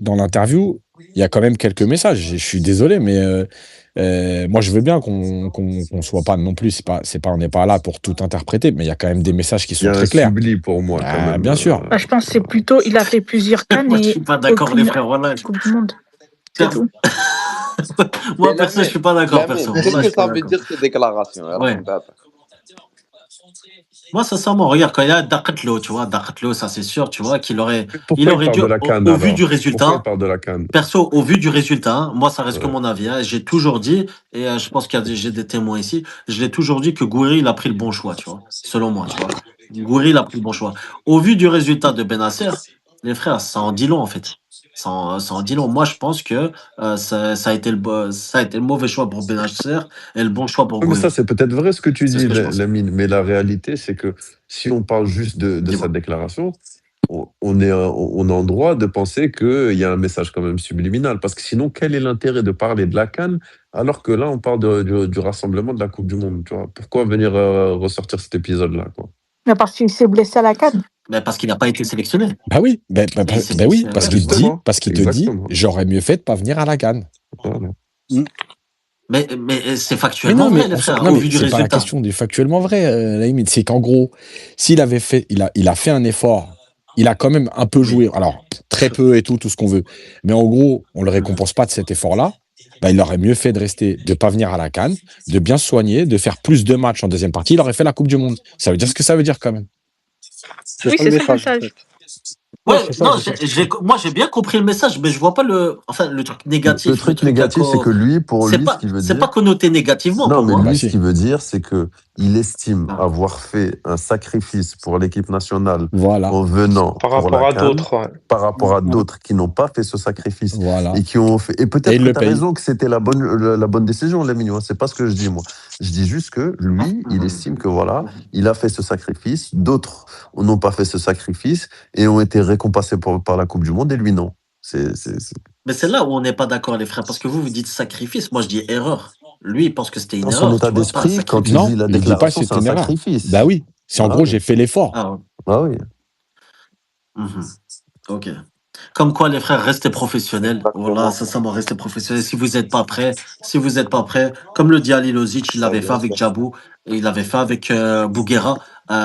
dans l'interview, il y a quand même quelques messages. Je suis désolé, mais moi, je veux bien qu'on soit pas non plus. On n'est pas là pour tout interpréter, mais il y a quand même des messages qui sont très clairs. Il y a un subli pour moi, quand même. Bien sûr. Je pense que c'est plutôt, il a fait plusieurs CAN Moi, je et suis pas d'accord, aucune les frères, voilà. Coupe du Monde. C'est tout. Moi, perso, je suis pas d'accord, perso. Qu'est-ce que ça veut dire ces déclarations? Ouais. Moi, sincèrement, regarde, quand il y a Dakatlo, tu vois, Dakatlo, ça c'est sûr, tu vois, qu'il aurait, il aurait dû, au vu du résultat, perso, au vu du résultat, hein, moi, ça reste que mon avis, hein, j'ai toujours dit, et je pense j'ai des témoins ici, je l'ai toujours dit que Gouiri, il a pris le bon choix, tu vois, selon moi, tu vois. Gouiri, il a pris le bon choix. Au vu du résultat de Benasser, les frères, ça en dit long, en fait. Ça en dit long. Moi, je pense que ça a été le mauvais choix pour Benasser et le bon choix pour Gouiri. Mais ça, c'est peut-être vrai ce que tu dis, que je pense. Lamine, mais la réalité, c'est que si on parle juste de sa déclaration, on est en droit de penser qu'il y a un message quand même subliminal. Parce que sinon, quel est l'intérêt de parler de la CAN alors que là, on parle du rassemblement de la Coupe du Monde, tu vois? Pourquoi venir ressortir cet épisode-là, quoi? Mais parce qu'il s'est blessé à la CAN. Mais parce qu'il n'a pas été sélectionné. Bah oui, oui, parce qu'il te dit j'aurais mieux fait de pas venir à la CAN. Voilà. Mais c'est factuellement vrai, les frères, au vu du c'est pas la résultat. question du factuellement vrai, la limite. C'est qu'en gros, s'il avait fait, il a fait un effort, il a quand même un peu joué, alors très peu et tout ce qu'on veut, mais en gros, on le récompense pas de cet effort-là. Bah, il aurait mieux fait de rester, de pas venir à la CAN, de bien se soigner, de faire plus de matchs en deuxième partie. Il aurait fait la Coupe du Monde. Ça veut dire ce que ça veut dire quand même. Oui, c'est ça le message. Ouais, non, moi j'ai bien compris le message, mais je vois pas le truc négatif. Le truc négatif, c'est que lui, pour lui, ce qu'il veut dire. C'est pas connoté négativement. Non, pour mais moi. lui, ce qu'il veut dire, c'est que il estime avoir fait un sacrifice pour l'équipe nationale en venant par rapport à d'autres, par rapport à d'autres qui n'ont pas fait ce sacrifice et qui ont fait. Et peut-être que tu as raison que c'était la bonne décision, les mignons. C'est pas ce que je dis moi. Je dis juste que lui, il estime que voilà, il a fait ce sacrifice. D'autres n'ont pas fait ce sacrifice et ont été récompensés par la Coupe du Monde et lui non. Mais c'est là où on n'est pas d'accord, les frères, parce que vous dites sacrifice, moi je dis erreur. Lui, il pense que c'était une erreur. Son état d'esprit, quand il dit la déclaration, c'est un sacrifice. Bah oui, c'est en gros, j'ai fait l'effort. Ah oui. Ok. Comme quoi, les frères, restez professionnels. Voilà, sincèrement, restez professionnels. Si vous n'êtes pas prêts, comme le dit Ali Lozic, il l'avait fait avec Djabou, et il l'avait fait avec Bouguera.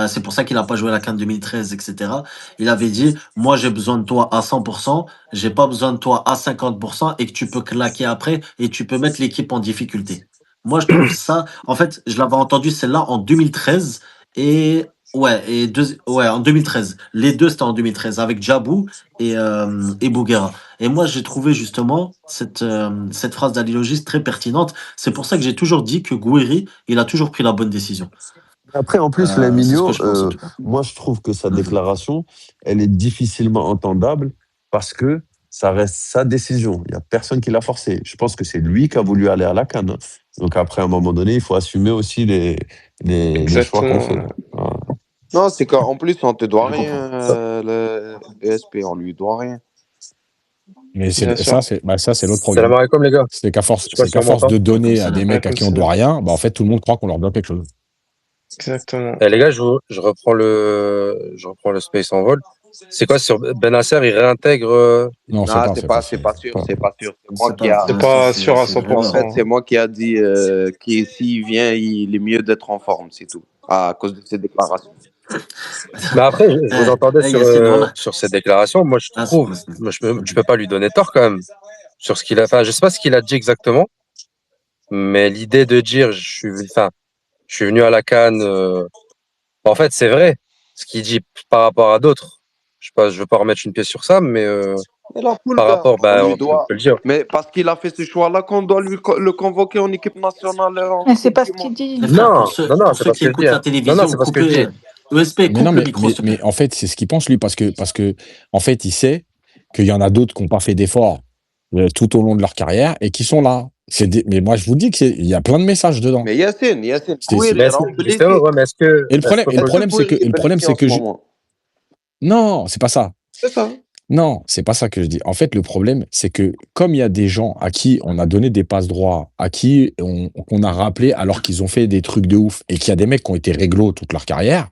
C'est pour ça qu'il n'a pas joué la CAN 2013, etc. Il avait dit, moi, j'ai besoin de toi à 100%, j'ai pas besoin de toi à 50%, et que tu peux claquer après, et tu peux mettre l'équipe en difficulté. Moi, je trouve ça, en fait, je l'avais entendu celle-là en 2013, en 2013. Les deux, c'était en 2013, avec Djabou et Bouguera. Et moi, j'ai trouvé justement cette phrase d'Ali Lozic très pertinente. C'est pour ça que j'ai toujours dit que Gouiri, il a toujours pris la bonne décision. Après, en plus, les mignons, moi, je trouve que sa déclaration, elle est difficilement entendable parce que ça reste sa décision. Il n'y a personne qui l'a forcé. Je pense que c'est lui qui a voulu aller à la CAN. Donc après, à un moment donné, il faut assumer aussi les choix qu'on fait. Exactement. Voilà. Non, c'est qu'en plus, on te doit Je comprends. rien, le ESP, on lui doit rien. Mais Bien sûr. c'est l'autre Salam problème. alaikum, les gars. C'est qu'à Je sais force, pas si on de m'entend. donner à Salam. des mecs à qui on doit rien, bah en fait tout le monde croit qu'on leur doit quelque chose. Exactement. Eh, les gars, je reprends le space en vol. C'est quoi sur Benasser, il réintègre Non, Ah, c'est pas c'est ça. pas sûr, c'est pas sûr. C'est moi C'est qui pas, a. C'est pour l'instant, pas sûr à c'est une En rumeur. fait, 100%. c'est moi qui a dit que s'il vient, il est mieux d'être en forme, c'est tout. À cause de ses déclarations. Mais après, je vous entendais Yacine, voilà. sur ces déclarations. Moi, je Ah, trouve, tu peux pas lui donner tort quand même sur ce qu'il a. Enfin, je sais pas ce qu'il a dit exactement, mais l'idée de dire, je suis venu à la CAN. En fait, c'est vrai ce qu'il dit par rapport à d'autres. Je veux pas remettre une pièce sur ça, mais Et la poule, par rapport, on lui on doit. peut le dire. Mais parce qu'il a fait ce choix-là, qu'on doit le convoquer en équipe nationale en Mais c'est Coupe pas du ce qu'il Monde. dit. Les frères, Non, non, pour c'est ceux pas ce qui que je dis. écoutent la Non, télévision, c'est pas ce que je dis. ESP, Mais non, coupe le micro, s'il te plaît. mais en fait, c'est ce qu'il pense lui, parce que en fait, il sait qu'il y en a d'autres qui n'ont pas fait d'efforts tout au long de leur carrière et qui sont là. Mais moi, je vous dis qu'il y a plein de messages dedans. Mais Yacine, Gouiri, Mais justement, ouais, mais Et le problème, Gouiri est blessé en ce je... moment. Non, c'est pas ça. C'est ça. Non, c'est pas ça que je dis. En fait, le problème, c'est que comme il y a des gens à qui on a donné des passes droits, à qui qu'on a rappelé alors qu'ils ont fait des trucs de ouf, et qu'il y a des mecs qui ont été réglo toute leur carrière,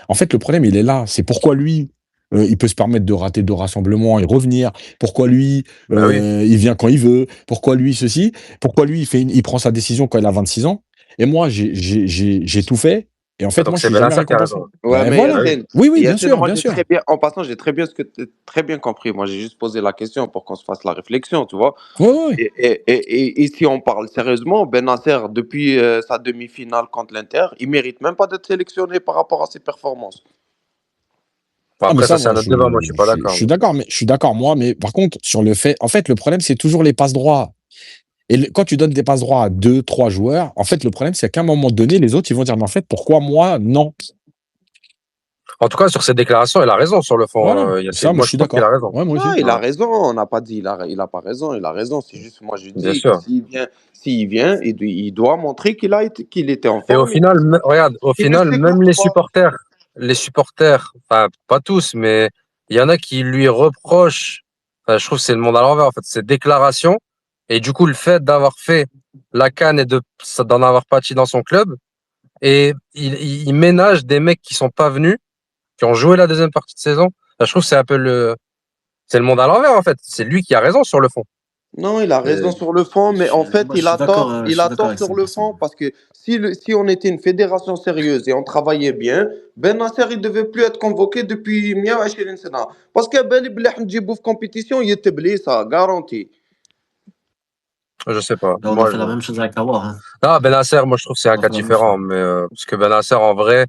en fait, le problème, il est là. C'est pourquoi lui, il peut se permettre de rater 2 rassemblements et revenir. Pourquoi lui, Bah oui. il vient quand il veut. Pourquoi lui, ceci. Pourquoi lui, il prend sa décision quand il a 26 ans. Et moi, j'ai tout fait. Et en fait, Donc moi, je c'est suis jamais Benasser qui a récompensé. raison. Ouais, Ben mais voilà. Yacine, Oui, bien Yacine, sûr, moi bien j'ai sûr. très bien, en passant, j'ai très bien très bien compris. Moi, j'ai juste posé la question pour qu'on se fasse la réflexion, tu vois. Ouais. Et si on parle sérieusement, Benasser, depuis sa demi-finale contre l'Inter, il mérite même pas d'être sélectionné par rapport à ses performances. Bon, Ah, mais après, ça, c'est moi, un autre débat. Moi, je suis pas je d'accord. suis d'accord, moi, mais par contre, sur le fait, en fait, le problème, c'est toujours les passes droits. Et quand tu donnes des passes droits à 2, 3 joueurs, en fait, le problème, c'est qu'à un moment donné, les autres, ils vont dire, mais en fait, pourquoi moi, non? En tout cas, sur ces déclarations, il a raison sur le fond. Voilà. Yacine. Ça, moi, Moi, je je suis trouve qu'il a d'accord. raison. Ouais, moi Non, aussi. il a raison. On n'a pas dit il a pas raison. Il a raison. C'est juste, moi, je Bien dis que sûr. s'il vient, il doit montrer qu'il était en Et au forme. final, regarde, au Il le final, sait même comme toi. les supporters, enfin, pas tous, mais il y en a qui lui reprochent, enfin, je trouve que c'est le monde à l'envers, en fait, ces déclarations. Et du coup, le fait d'avoir fait la CAN et d'en avoir pâti dans son club, et il ménage des mecs qui sont pas venus, qui ont joué la deuxième partie de saison. Enfin, je trouve que c'est le monde à l'envers, en fait. C'est lui qui a raison sur le fond. Non, il a raison sur le fond, mais en fait, Moi, je suis d'accord il a tort avec sur cette le fond personne. parce que si on était une fédération sérieuse et on travaillait bien, Ben Nasser, il devait plus être convoqué depuis 120 سنة. Parce que Ben Iblah نجيبو في compétition, il était blessé, ça, garanti. Je sais pas. Là, on a fait la même chose avec Awar. Hein. Ah, Benasser, moi, je trouve que c'est un On a cas fait la même chose. différent, mais, parce que Benasser, en vrai,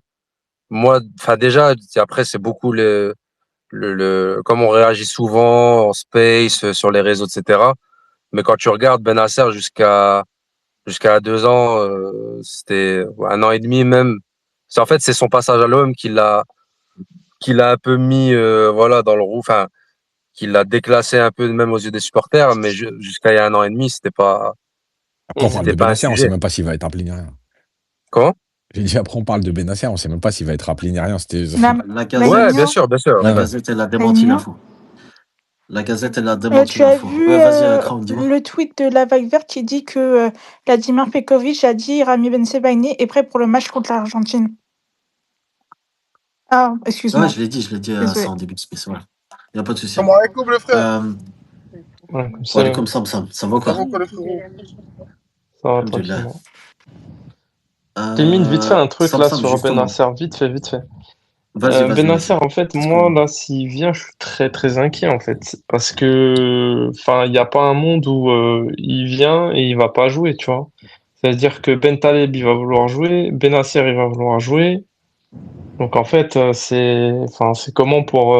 moi, enfin, déjà, après, c'est beaucoup comme on réagit souvent en space, sur les réseaux, etc. Mais quand tu regardes Benasser jusqu'à 2 ans, c'était 1 an et demi même. En fait, c'est son passage à l'OM qui l'a un peu mis, voilà, dans le roue, enfin, qui l'a déclassé un peu même aux yeux des supporters, mais jusqu'à il y a 1 an et demi, Après, on parle c'était de pas un Benasser, on sait sujet. même pas s'il va être appelé ni rien. Comment? J'ai dit, après, on parle de Benasser, on sait même pas s'il va être rappelé ni rien. La Gazette, Ouais, bien sûr, bien sûr. la Ouais. Gazette, elle a démenti l'info. La Gazette, elle a démenti Tu as l'info. vu Ouais, vas-y, Crown, dis-moi. le tweet de la Vague Verte qui dit que Vladimir Pekovic a dit Rami Bensebaini est prêt pour le match contre l'Argentine. Ah, excuse-moi. Ouais, je l'ai dit ça Désolée. en début de space. Ouais. Il n'y a pas de souci. Salam alaikum, le frère. Ouais, Ouais, comme ça, ça va quoi? Ça va quoi, les frérots? Ça va Alhamdoulilah. tranquillement. Timide, vite fait un truc là sur justement. Benasser, vite fait. Vas-y. Benasser, en fait, moi là, s'il vient, je suis très très inquiet en fait, parce que, enfin, il n'y a pas un monde où il vient et il va pas jouer, tu vois. C'est-à-dire que Ben Taleb il va vouloir jouer, Benasser il va vouloir jouer. Donc en fait, c'est comment pour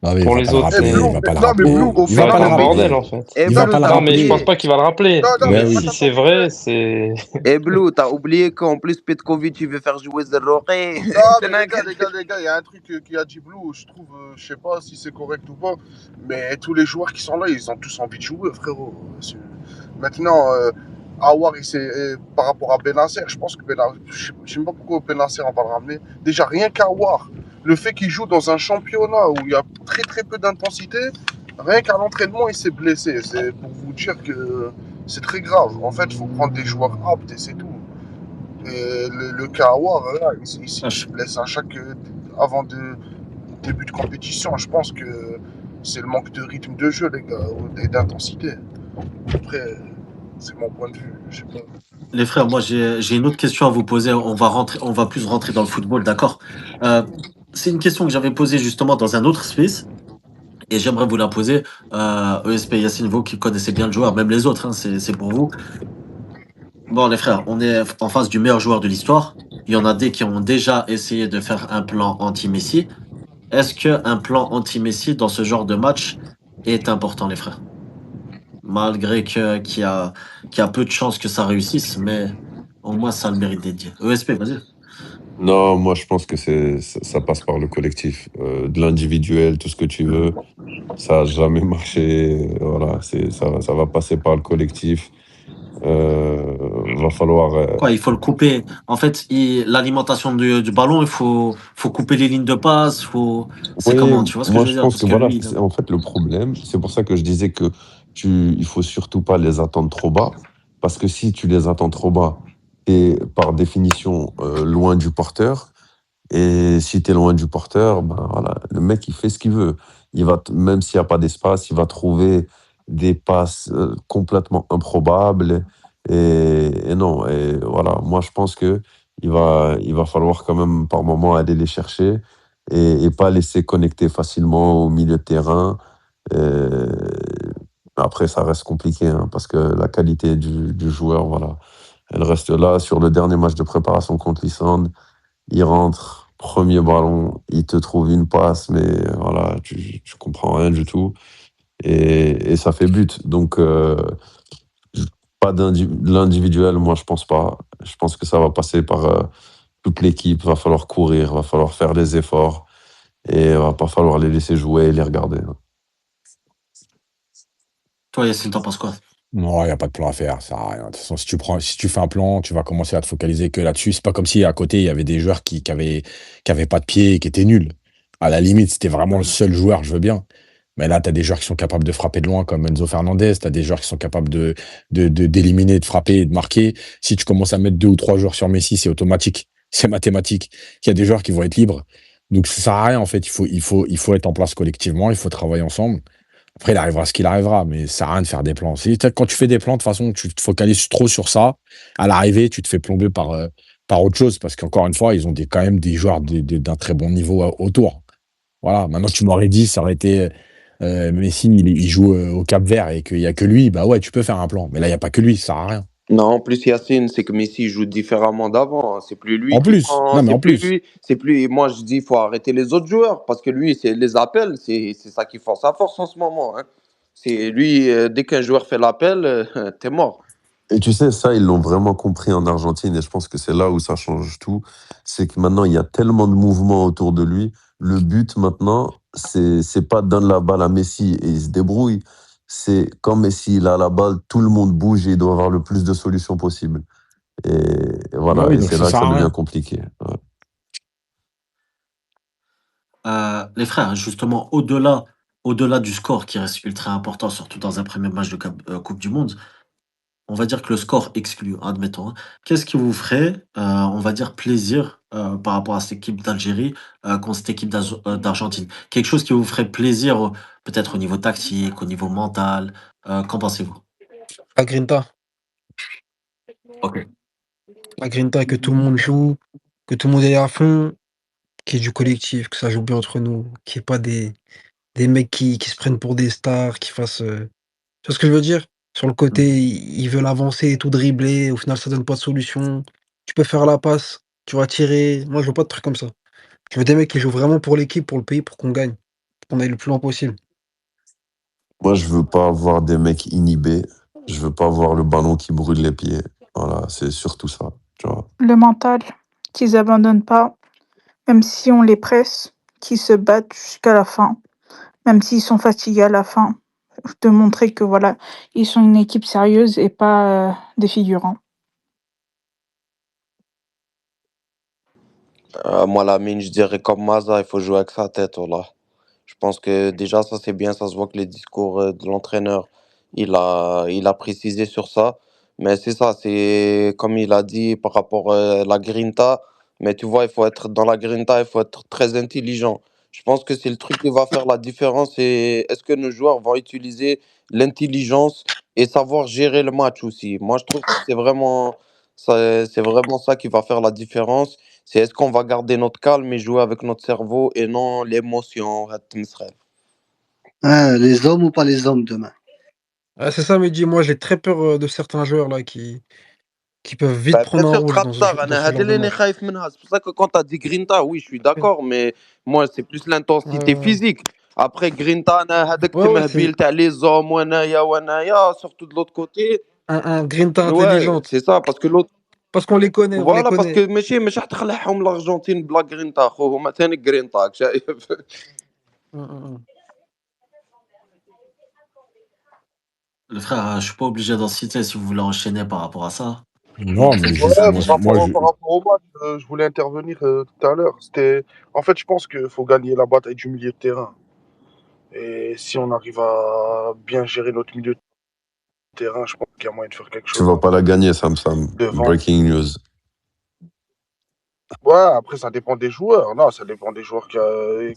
Non, mais pour il va les pas le autres. rappeler, il va pas le rappeler. Il va pas le bordel en fait. Il va pas le Non, mais je rappeler. pense pas qu'il va le rappeler. Non, Mais mais si c'est vrai, c'est. Et Blue, t'as oublié qu'en plus Petkovic, il veut faire jouer Zerroqi. Non, mais les gars, il y a un truc qui a dit Blue, je trouve, je sais pas si c'est correct ou pas, mais tous les joueurs qui sont là, ils ont tous envie de jouer, frérot. Maintenant, Aouar, par rapport à Benasser, je pense que je ne sais même pas pourquoi Benasser on va le ramener. Déjà, rien qu'Aouar, le fait qu'il joue dans un championnat où il y a très très peu d'intensité, rien qu'à l'entraînement, il s'est blessé. C'est pour vous dire que c'est très grave. En fait, il faut prendre des joueurs aptes et c'est tout. Et le cas Aouar, là, il se blesse avant début de compétition. Je pense que c'est le manque de rythme de jeu, les gars, et d'intensité. Après, c'est mon point de vue. Je sais pas. Les frères, moi j'ai une autre question à vous poser. On va plus rentrer dans le football, d'accord? C'est une question que j'avais posée justement dans un autre space et j'aimerais vous la poser. ESP Yacine, vous qui connaissez bien le joueur, même les autres, hein, c'est pour vous. Bon, les frères, on est en face du meilleur joueur de l'histoire. Il y en a des qui ont déjà essayé de faire un plan anti-Messi. Est-ce qu'un plan anti-Messi dans ce genre de match est important, les frères? Malgré qu'il y a peu de chances que ça réussisse, mais au moins ça a le mérite d'être dit. ESP, vas-y. Non, moi je pense que ça passe par le collectif. De l'individuel, tout ce que tu veux, ça n'a jamais marché. Voilà, ça va passer par le collectif. Va falloir. Quoi, il faut le couper. En fait, l'alimentation du ballon, faut couper les lignes de passe. C'est Oui, comment, tu vois ce que moi je veux je dire? pense Parce que que voilà, lui, en fait le problème, c'est pour ça que je disais que il faut surtout pas les attendre trop bas, parce que si tu les attends trop bas, et par définition loin du porteur, et si tu es loin du porteur, ben voilà, le mec il fait ce qu'il veut. Même s'il n'y a pas d'espace, il va trouver des passes complètement improbables. Et non, et voilà, moi je pense que il va falloir quand même par moment aller les chercher et pas laisser connecter facilement au milieu de terrain. Et après, ça reste compliqué hein, parce que la qualité du joueur, voilà, elle reste là. Sur le dernier match de préparation contre l'Islande, il rentre, premier ballon, il te trouve une passe, mais voilà, tu comprends rien du tout. Et ça fait but. Donc, pas l'individuel, moi, je pense pas. Je pense que ça va passer par toute l'équipe. Va falloir courir, va falloir faire des efforts. Et va pas falloir les laisser jouer et les regarder. toi, Yacine, t'en penses quoi? Non, il n'y a pas de plan à faire, ça sert à rien. De toute façon, si tu fais un plan, tu vas commencer à te focaliser que là-dessus. C'est pas comme si à côté, il y avait des joueurs qui avaient pas de pied et qui étaient nuls. À la limite, c'était vraiment le seul joueur, je veux bien. Mais là, tu as des joueurs qui sont capables de frapper de loin, comme Enzo Fernandez. Tu as des joueurs qui sont capables d'éliminer, de frapper et de marquer. Si tu commences à mettre 2 ou 3 joueurs sur Messi, c'est automatique. C'est mathématique. Il y a des joueurs qui vont être libres. Donc, ça sert à rien, en fait. Il faut être en place collectivement. Il faut travailler ensemble. Après, il arrivera ce qu'il arrivera, mais ça sert à rien de faire des plans. Quand tu fais des plans, de toute façon, tu te focalises trop sur ça. À l'arrivée, tu te fais plomber par autre chose, parce qu'encore une fois, ils ont quand même des joueurs d'un très bon niveau autour. Voilà. Maintenant, tu m'aurais dit, ça aurait été Messi, il joue au Cap-Vert et qu'il n'y a que lui, bah ouais, tu peux faire un plan. Mais là, il n'y a pas que lui, ça sert à rien. Non, en plus, Yacine, c'est que Messi joue différemment d'avant, hein. C'est plus lui En qui plus, prend, non, mais c'est en plus plus. lui, c'est plus. Moi, je dis, il faut arrêter les autres joueurs parce que lui, c'est les appels, c'est ça qui force sa force en ce moment, hein. C'est lui, dès qu'un joueur fait l'appel, t'es mort. Et tu sais, ça, ils l'ont vraiment compris en Argentine, et je pense que c'est là où ça change tout. C'est que maintenant, il y a tellement de mouvements autour de lui. Le but, maintenant, c'est pas donner la balle à Messi et il se débrouille. C'est quand Messi il a la balle, tout le monde bouge et il doit avoir le plus de solutions possible. Et Bah voilà, oui, et donc c'est ça là que sert ça à devient rien. compliqué. Ouais. Les frères, justement, au-delà du score qui reste ultra important, surtout dans un premier match de Coupe du Monde, on va dire que le score exclut, admettons, hein. Qu'est-ce qui vous ferait, on va dire, plaisir par rapport à cette équipe d'Algérie contre cette équipe d'Argentine? Quelque chose qui vous ferait plaisir, peut-être au niveau tactique, au niveau mental. Qu'en pensez-vous? La Grinta. Ok. La Grinta, que tout le monde joue, que tout le monde est à fond, qu'il y ait du collectif, que ça joue bien entre nous, qu'il n'y ait pas des mecs qui se prennent pour des stars, qui fassent. Tu vois ce que je veux dire? Sur le Mm. côté, ils veulent avancer et tout dribbler, au final, ça donne pas de solution. Tu peux faire la passe, tu vas tirer. Moi, je veux pas de trucs comme ça. Je veux des mecs qui jouent vraiment pour l'équipe, pour le pays, pour qu'on gagne, pour qu'on aille le plus loin possible. Moi, je veux pas avoir des mecs inhibés. Je veux pas avoir le ballon qui brûle les pieds. Voilà, c'est surtout ça. Tu vois. Le mental, qu'ils abandonnent pas, même si on les presse, qu'ils se battent jusqu'à la fin, même s'ils sont fatigués à la fin. de montrer que voilà, ils sont une équipe sérieuse et pas des figurants. Moi, Lamine, je dirais comme Maza, il faut jouer avec sa tête, voilà. Je pense que déjà, ça c'est bien, ça se voit que les discours de l'entraîneur, il a précisé sur ça. Mais c'est ça, c'est comme il a dit par rapport à la grinta. Mais tu vois, il faut être dans la grinta, il faut être très intelligent. Je pense que c'est le truc qui va faire la différence. C'est est-ce que nos joueurs vont utiliser l'intelligence et savoir gérer le match aussi. Moi, je trouve que c'est vraiment ça qui va faire la différence. C'est est-ce qu'on va garder notre calme et jouer avec notre cerveau et non l'émotion. Hein, les hommes ou pas les hommes demain? Ah, c'est ça, Mehdi. Moi, j'ai très peur de certains joueurs là qui peuvent vite Bah, bien prendre un sûr, rouge dans Khatar, dans ce هذا genre de اللي أنا match. خايف منها. C'est pour ça que quand tu as dit Grinta, oui, je suis d'accord, mais moi, c'est plus l'intensité Ouais, physique. Après, Grinta, أنا هذاك ouais, ouais, التمهبيل c'est تاع les hommes, وأنايا, surtout de l'autre côté. un grinta Ouais, intelligente. c'est ça, parce que l'autre. Parce qu'on les connaît, on les Voilà, parce que connaît. مش راح تخلعهم الأرجنتين بلا Grinta. خو هما ثاني Grinta, شايف. Hum. Les frères, je suis pas obligé d'en citer si vous voulez enchaîner par rapport à ça. Non, mais C'est Ouais, juste un moi, échange. par rapport au match, je voulais intervenir tout à l'heure. En fait, je pense qu'il faut gagner la bataille du milieu de terrain. Et si on arrive à bien gérer notre milieu de terrain, je pense qu'il y a moyen de faire quelque Tu chose vas pas la gagner, Sam. devant. Breaking news. Ouais, après, ça dépend des joueurs. Non, ça dépend des joueurs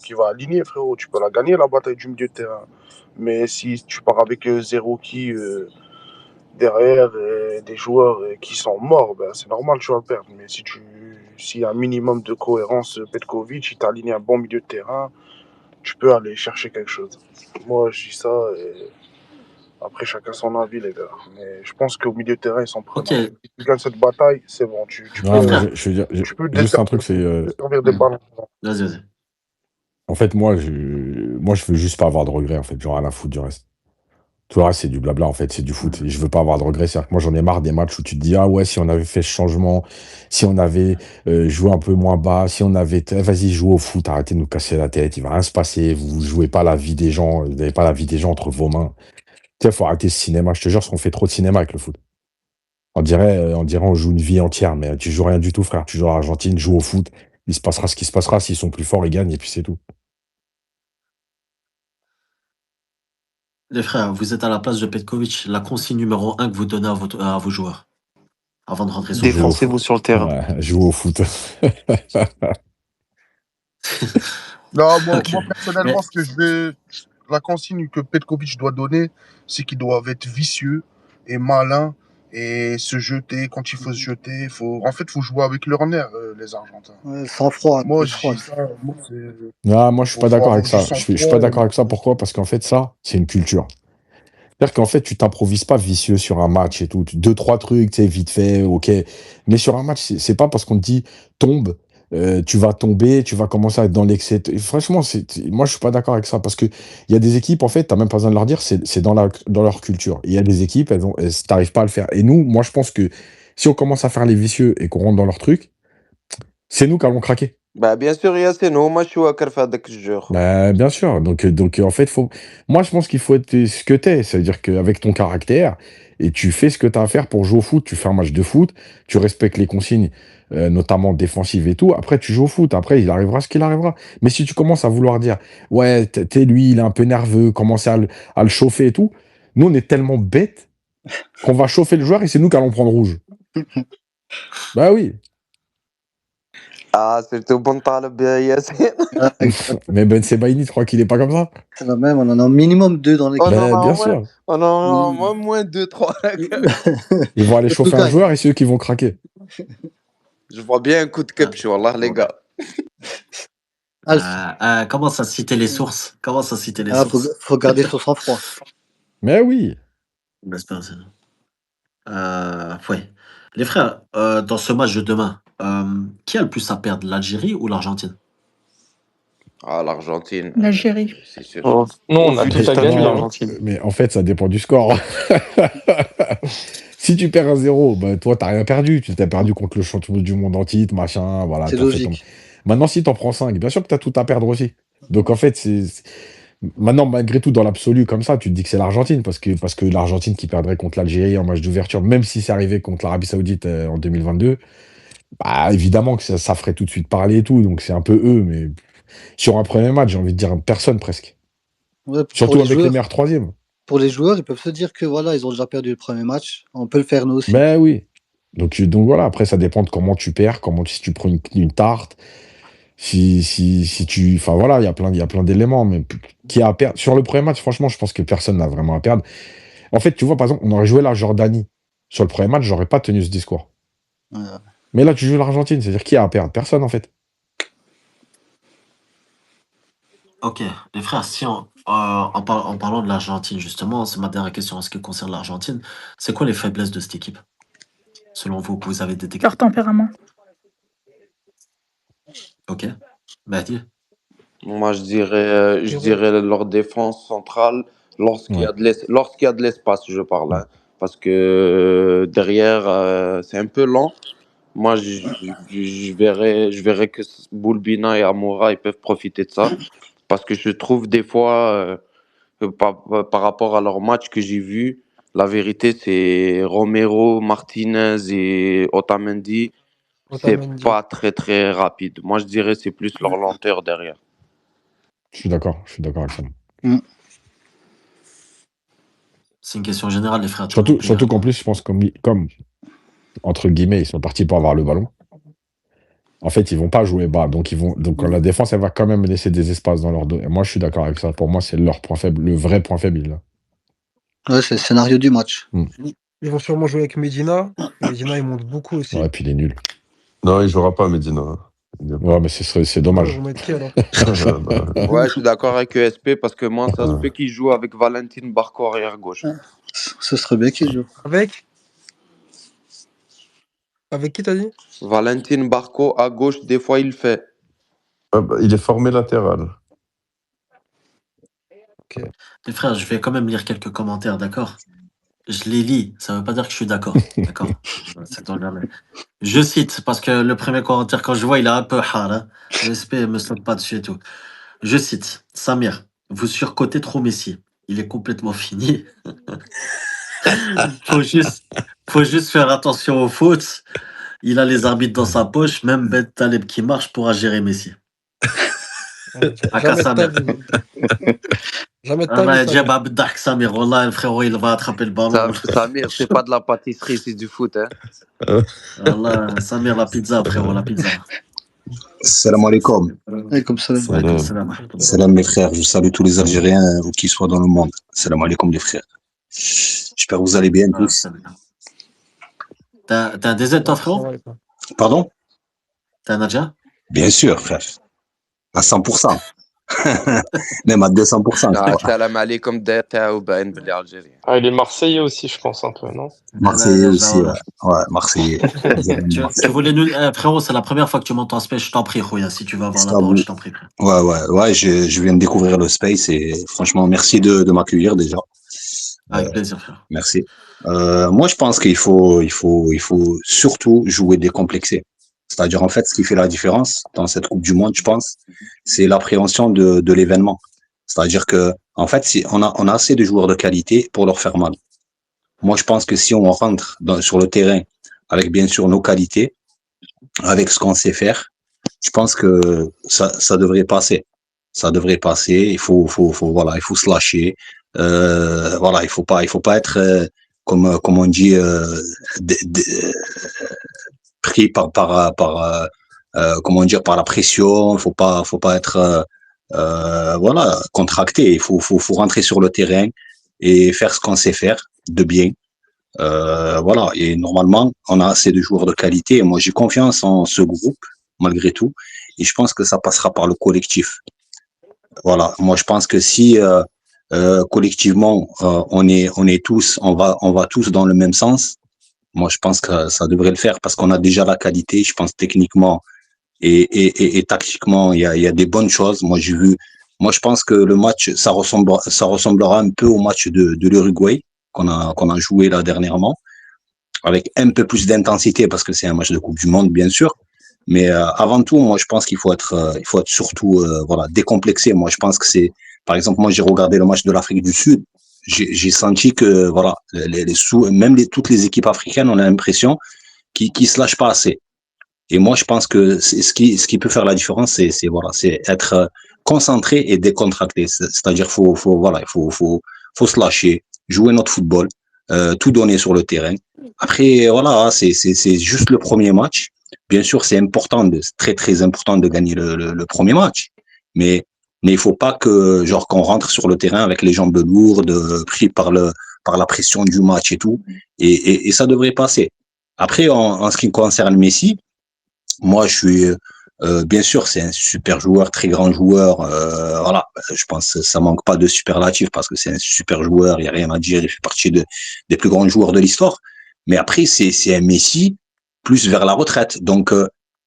qui va aligner, frérot. Tu peux la gagner, la bataille du milieu de terrain. Mais si tu pars avec zéro qui derrière des joueurs qui sont morts, ben, c'est normal, tu vas perdre. Mais s'il y a un minimum de cohérence, Petkovic, il t'a aligné un bon milieu de terrain, tu peux aller chercher quelque chose. Moi, je dis ça, et après, chacun son avis, les gars. Mais je pense qu'au milieu de terrain, ils sont prenants. Ok, Si tu gagnes cette bataille, c'est bon. Non, les mais frères. je veux dire, Tu peux juste un truc, c'est. servir des ballons. Vas-y, vas-y. En fait, moi, je veux juste pas avoir de regrets, en fait. J'en ai rien à foutre du reste. Tout le reste, c'est du blabla, en fait, c'est du foot. Et je veux pas avoir de regrets. C'est-à-dire que moi, j'en ai marre des matchs où tu te dis, ah ouais, si on avait fait ce changement, si on avait joué un peu moins bas, si on avait. Vas-y, jouez au foot, arrêtez de nous casser la tête, il va rien se passer, vous jouez pas la vie des gens, vous n'avez pas la vie des gens entre vos mains. Tu sais, faut arrêter ce cinéma. Je te jure, on fait trop de cinéma avec le foot. On joue une vie entière, mais tu joues rien du tout, frère. Tu joues à l'Argentine, joue au foot, il se passera ce qui se passera. S'ils sont plus forts, ils gagnent, et puis c'est tout. Les frères, vous êtes à la place de Petkovic. La consigne numéro 1 que vous donnez à vos joueurs avant de rentrer sur le terrain. Défoncez-vous sur le terrain. Ouais, jouer au foot. Non, Ok. moi personnellement, Mais la consigne que Petkovic doit donner, c'est qu'ils doivent être vicieux et malins et se jeter quand il faut se jeter. En fait, faut jouer avec leur nerf, les Argentins. Ouais, sans froid. Moi, Plus je froid. dis ça. Moi, Non, moi, je suis pas faut d'accord avoir avec du ça. Je suis pas sang-froid. d'accord avec ça. Pourquoi? Parce qu'en fait, ça, c'est une culture. C'est-à-dire qu'en fait, tu t'improvises pas vicieux sur un match et tout. Deux, trois trucs, tu sais, vite fait, ok. Mais sur un match, c'est pas parce qu'on te dit tombe, tu vas tomber, tu vas commencer à être dans l'excès. Franchement, moi, je suis pas d'accord avec ça. Parce que il y a des équipes, en fait, t'as même pas besoin de leur dire, c'est dans leur culture. Il y a des équipes, t'arrives pas à le faire. Et nous, moi, je pense que si on commence à faire les vicieux et qu'on rentre dans leur truc, c'est nous qui allons craquer. Bah, bien sûr, Yacine, هما شو واكر في هذاك الجو. Bah, bien sûr. Donc, en fait, moi, je pense qu'il faut être ce que t'es. C'est-à-dire qu'avec ton caractère, et tu fais ce que tu as à faire pour jouer au foot. Tu fais un match de foot, tu respectes les consignes, notamment défensives et tout. Après, tu joues au foot. Après, il arrivera ce qu'il arrivera. Mais si tu commences à vouloir dire, ouais, lui, il est un peu nerveux, commencer à le chauffer et tout, nous, on est tellement bêtes qu'on va chauffer le joueur et c'est nous qui allons prendre rouge. Bah oui. Ah, surtout bon talib, Yacine. Mais Ben Sebaini, tu crois qu'il est pas comme ça? même, on en a au minimum 2 dans l'équipe. Bien sûr. On en a moins 2, 3. Ils vont aller chauffer un joueur et c'est eux qui vont craquer. Je vois bien un coup de kebch, wallah, les gars. Commence à citer les sources. Commence à citer les sources. Faut garder son sang-froid. Mais oui. Ouais. Les frères, dans ce match de demain, qui a le plus à perdre, l'Algérie ou l'Argentine? Ah, l'Argentine. L'Algérie. C'est sûr. Oh, nous, on a tout à gagner, l'Argentine. Mais en fait, ça dépend du score. Si tu perds 1-0, bah, toi, t'as rien perdu. Tu t'es perdu contre le champion du monde en titre, machin. Voilà, C'est logique. Maintenant, si t'en prends 5, bien sûr que t'as tout à perdre aussi. Donc, en fait, Maintenant, malgré tout, dans l'absolu, comme ça, tu te dis que c'est l'Argentine, parce que l'Argentine qui perdrait contre l'Algérie en match d'ouverture, même si c'est arrivé contre l'Arabie Saoudite en 2022, bah, évidemment que ça ferait tout de suite parler et tout, donc c'est un peu eux, mais sur un premier match, j'ai envie de dire personne presque. Ouais, pour Surtout les avec les joueurs, meilleurs troisièmes. pour les joueurs, ils peuvent se dire que voilà, ils ont déjà perdu le premier match. On peut le faire nous aussi. Ben oui. Donc voilà, après, ça dépend de comment tu perds, si tu prends une tarte, si tu. Enfin voilà, il y a plein d'éléments, mais qui a à perdre. Sur le premier match, franchement, je pense que personne n'a vraiment à perdre. En fait, tu vois, par exemple, on aurait joué la Jordanie. Sur le premier match, j'aurais pas tenu ce discours. Ouais. Mais là, tu joues l'Argentine, c'est-à-dire qui a à perdre? Personne, en fait. Ok, les frères, si en parlant de l'Argentine, justement, c'est ma dernière question en ce qui concerne l'Argentine. C'est quoi les faiblesses de cette équipe, selon vous, que vous avez détectées? Leur tempérament. Ok, Mahdi? Moi, je dirais leur défense centrale lorsqu'il y Ouais. a lorsqu'il y a de l'espace, je parle, hein. Parce que derrière, c'est un peu lent. Moi, je verrais que Boulbina et Amoura, ils peuvent profiter de ça. Parce que je trouve des fois, par rapport à leur match que j'ai vu, la vérité, c'est Romero, Martinez et Otamendi, c'est Otamendi. pas très très rapide. Moi, je dirais c'est plus leur lenteur derrière. Je suis d'accord avec ça. C'est une question générale, les frères. tout le monde peut y Surtout qu'en répondre. plus, je pense comme, entre guillemets, ils sont partis pour avoir le ballon. En fait, ils vont pas jouer bas. Donc la défense, elle va quand même laisser des espaces dans leur dos. Et moi, je suis d'accord avec ça. Pour moi, c'est leur point faible, le vrai point faible, là. Ouais, c'est le scénario du match. Ils vont sûrement jouer avec Medina. Medina, il monte beaucoup aussi. Ouais, puis il est nul. Non, il jouera pas, Medina. Ouais, mais c'est Ah, dommage. vous mettez qui alors? Ouais, je suis d'accord avec ESP parce que moi, ça se peut qu'il joue avec Valentin Barco arrière gauche. Ce serait bien qu'il joue. Avec qui t'as dit? Valentin Barco à gauche, des fois il le fait. Ah bah, il est formé latéral. Les frères, je vais quand même lire quelques commentaires, d'accord? Je les lis, ça veut pas dire que je suis d'accord, d'accord? C'est dans jamais. Je cite, parce que le premier commentaire, quand je vois, il est un peu hard, hein. Respect, me saute pas dessus et tout. Je cite, Samir, vous surcotez trop Messi. Il est complètement fini. faut juste faire attention aux fautes. Il a les arbitres dans sa poche, même Ben Taleb qui marche pourra gérer Messi. Aka Jamais de ta Samir. vie. Jamais de Ah ta bah, vie, Djeb Samir. Abdak Samir, Wallah, le frérot, il va attraper le ballon. Samir, c'est pas de la pâtisserie, c'est du foot. Hein. Wallah, Samir, la pizza, frérot, la pizza. Salam alaikum. Alaikum salam. Alaikum salam. Salam mes frères, je salue tous les Algériens où qu'ils soient dans le monde. Salam alaikum les frères. J'espère que vous allez bien tous. T'as un DZ, toi, frérot? Pardon? T'as un Adja? Bien sûr, frère. À 100%. Même à 200%. Ah, salam alaikum d'Eta ou Ben Beli Algérie. Ah, il est marseillais aussi, je pense, un peu, non? Marseillais aussi, ouais. Ouais, Marseillais. Tu voulais nous... frérot, c'est la première fois que tu montes en space, je t'en prie, Rouya, si tu veux avoir la parole, je t'en prie, frère. Ouais, je viens de découvrir le space et franchement, merci de m'accueillir déjà. Avec plaisir, frère. Merci. Moi, je pense qu'il faut surtout jouer décomplexé. C'est-à-dire, en fait, ce qui fait la différence dans cette Coupe du Monde, je pense, c'est l'appréhension de l'événement. C'est-à-dire que, en fait, si on a assez de joueurs de qualité pour leur faire mal. Moi, je pense que si on rentre sur le terrain avec, bien sûr, nos qualités, avec ce qu'on sait faire, je pense que ça devrait passer. Ça devrait passer. Il faut se lâcher. Voilà, il faut pas être, comme on dit, pris par comment dire, par la pression. Faut pas être voilà, contracté. Il faut rentrer sur le terrain et faire ce qu'on sait faire de bien. Voilà, et normalement on a assez de joueurs de qualité et moi j'ai confiance en ce groupe malgré tout et je pense que ça passera par le collectif. Voilà, moi je pense que si collectivement on est tous, on va tous dans le même sens. Moi, je pense que ça devrait le faire parce qu'on a déjà la qualité. Je pense techniquement et tactiquement, il y a des bonnes choses. Moi, je pense que le match, ça ressemblera un peu au match de l'Uruguay qu'on a joué là dernièrement, avec un peu plus d'intensité parce que c'est un match de Coupe du Monde, bien sûr. Mais avant tout, moi, je pense qu'il faut être surtout voilà, décomplexé. Moi, je pense que Par exemple, moi, j'ai regardé le match de l'Afrique du Sud. J'ai senti que, voilà, même toutes les équipes africaines, on a l'impression qu'ils se lâchent pas assez. Et moi, je pense que ce qui peut faire la différence, c'est être concentré et décontracté. C'est-à-dire, voilà, faut se lâcher, jouer notre football, tout donner sur le terrain. Après, voilà, c'est juste le premier match. Bien sûr, c'est très très important de gagner le premier match, mais il faut pas que genre qu'on rentre sur le terrain avec les jambes lourdes, pris par la pression du match et tout, et ça devrait passer. Après, en ce qui concerne Messi, moi, je suis bien sûr, c'est un super joueur, très grand joueur. Voilà, je pense que ça manque pas de superlatifs parce que c'est un super joueur, il y a rien à dire, il fait partie des plus grands joueurs de l'histoire. Mais après, c'est un Messi plus vers la retraite. Donc,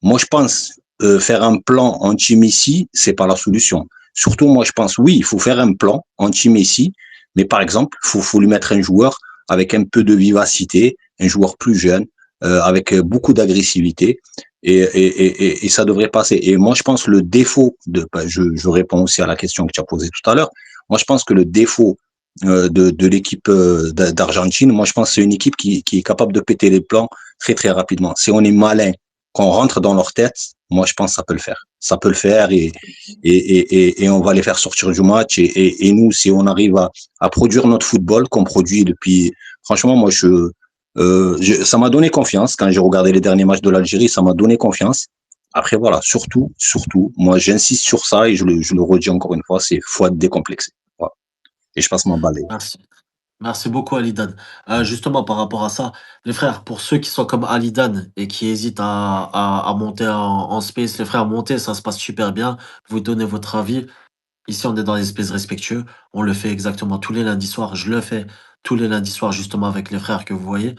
moi, je pense faire un plan anti-Messi, c'est pas la solution. Surtout, moi, je pense oui, il faut faire un plan anti-Messi, mais par exemple, faut lui mettre un joueur avec un peu de vivacité, un joueur plus jeune, avec beaucoup d'agressivité et ça devrait passer. Et moi, je pense le défaut je réponds aussi à la question que tu as posée tout à l'heure. Moi, je pense que le défaut de l'équipe d'Argentine, moi, je pense que c'est une équipe qui est capable de péter les plans très, très rapidement. Si on est malin, qu'on rentre dans leur tête, moi, je pense que ça peut le faire. Ça peut le faire et on va les faire sortir du match. Et nous, si on arrive à produire notre football qu'on produit depuis, franchement, moi, ça m'a donné confiance quand j'ai regardé les derniers matchs de l'Algérie, ça m'a donné confiance. Après voilà, surtout, moi j'insiste sur ça et je le redis encore une fois, faut être décomplexé. Voilà. Et je passe mon balai. Merci beaucoup, Alidan. Justement, par rapport à ça, les frères, pour ceux qui sont comme Alidan et qui hésitent à monter en space, les frères, montez, ça se passe super bien. Vous donnez votre avis. Ici, on est dans des spaces respectueux. On le fait exactement tous les lundis soirs. Je le fais tous les lundis soirs, justement, avec les frères que vous voyez.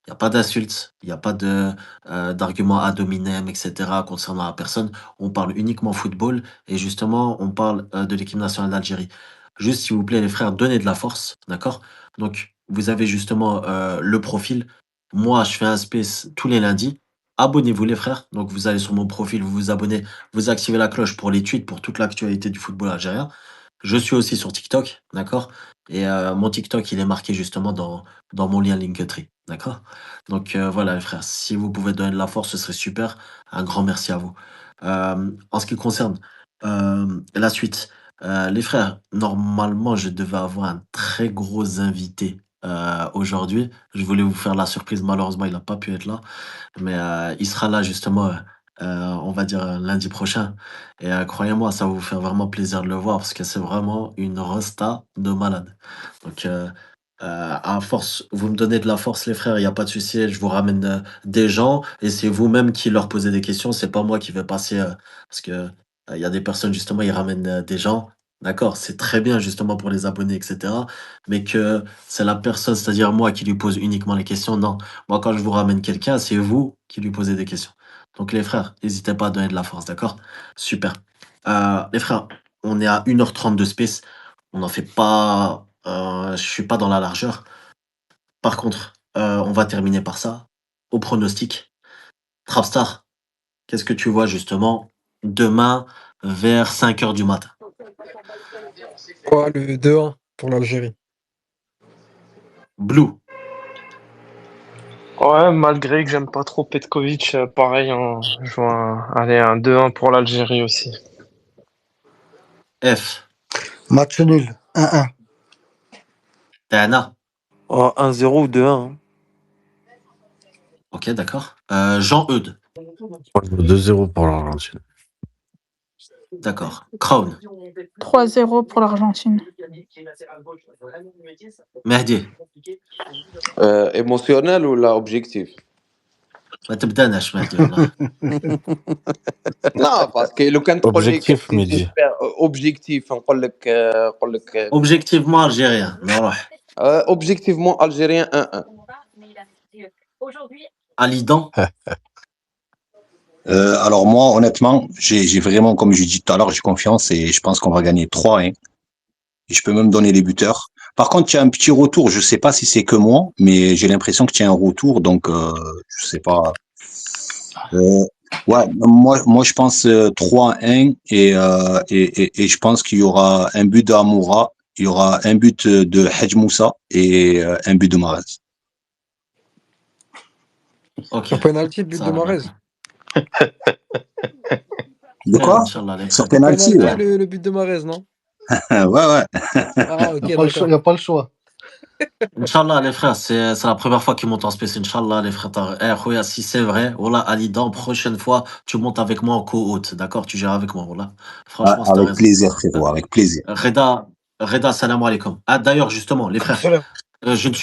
Il n'y a pas d'insultes, il n'y a pas d'arguments ad hominem, etc. concernant la personne. On parle uniquement football et justement, on parle de l'équipe nationale d'Algérie. Juste, s'il vous plaît, les frères, donnez de la force, d'accord? Donc, vous avez justement le profil. Moi, je fais un space tous les lundis. Abonnez-vous, les frères. Donc, vous allez sur mon profil, vous vous abonnez, vous activez la cloche pour les tweets, pour toute l'actualité du football algérien. Je suis aussi sur TikTok, d'accord? Et mon TikTok, il est marqué justement dans mon lien Linktree, d'accord? Donc voilà, les frères, si vous pouvez donner de la force, ce serait super. Un grand merci à vous. En ce qui concerne la suite, les frères, normalement, je devais avoir un très gros invité aujourd'hui. Je voulais vous faire la surprise, malheureusement, il n'a pas pu être là. Mais il sera là justement, on va dire lundi prochain. Et croyez-moi, ça va vous faire vraiment plaisir de le voir parce que c'est vraiment une resta de malade. Donc, à force, vous me donnez de la force, les frères, il n'y a pas de souci. Je vous ramène des gens et c'est vous-même qui leur posez des questions. C'est pas moi qui vais passer parce que il y a des personnes justement, ils ramènent des gens. D'accord, c'est très bien justement pour les abonnés, etc. Mais que c'est la personne, c'est-à-dire moi, qui lui pose uniquement les questions. Non, moi, quand je vous ramène quelqu'un, c'est vous qui lui posez des questions. Donc, les frères, n'hésitez pas à donner de la force, d'accord? Super. Les frères, on est à 1h30 de space. On n'en fait pas. Je suis pas dans la largeur. Par contre, on va terminer par ça. Au pronostic. Trapstar, qu'est-ce que tu vois justement demain vers 5h du matin? Quoi, le 2-1 pour l'Algérie. Blue. Ouais, malgré que j'aime pas trop Petkovic, pareil, je vois allez, un 2-1 pour l'Algérie aussi. F. Match nul, 1-1. Tana. Oh, 1-0 ou 2-1. Ok, d'accord. Jean-Eudes. 2-0 pour l'Argentine. D'accord. Crown. 3-0 pour l'Argentine. Mehdi. Émotionnel ou là, objectif? ما تبداناش مهدي والله. Non, parce que لو كان تقول لي Objectif, Mehdi. objectif نقول لك Objectivement algérien, نروح. objectivement algérien 1-1. Alidan. Alors moi, honnêtement, j'ai vraiment, comme je dis tout à l'heure, j'ai confiance et je pense qu'on va gagner 3-1. Et je peux même donner les buteurs. Par contre, il y a un petit retour. Je sais pas si c'est que moi, mais j'ai l'impression que tu as un retour, donc je sais pas. Ouais, moi je pense 3-1 et je pense qu'il y aura un but d'Amoura, il y aura un but de Hadj Moussa et un but de Mahrez. Ok, Sur penalty, but ça de va, Mahrez. De Khair, quoi? Inch'Allah, les Sur frères. penalty, Penalty, ouais. le but de Mahrez, non? Ouais, ouais. Ah, ok, Il d'accord. n'y a pas le choix. Inch'Allah, les frères, c'est la première fois qu'ils montent en space. Inch'Allah, les frères. Eh, Khoya, si c'est vrai, voilà, Ali, dans prochaine fois, tu montes avec moi en co-hôte. D'accord? Tu gères avec moi, voilà. Franchement, c'était Avec raison. plaisir, frérot, avec plaisir. Reda, salam alaikum. Ah, d'ailleurs, justement, les frères, Salam. je ne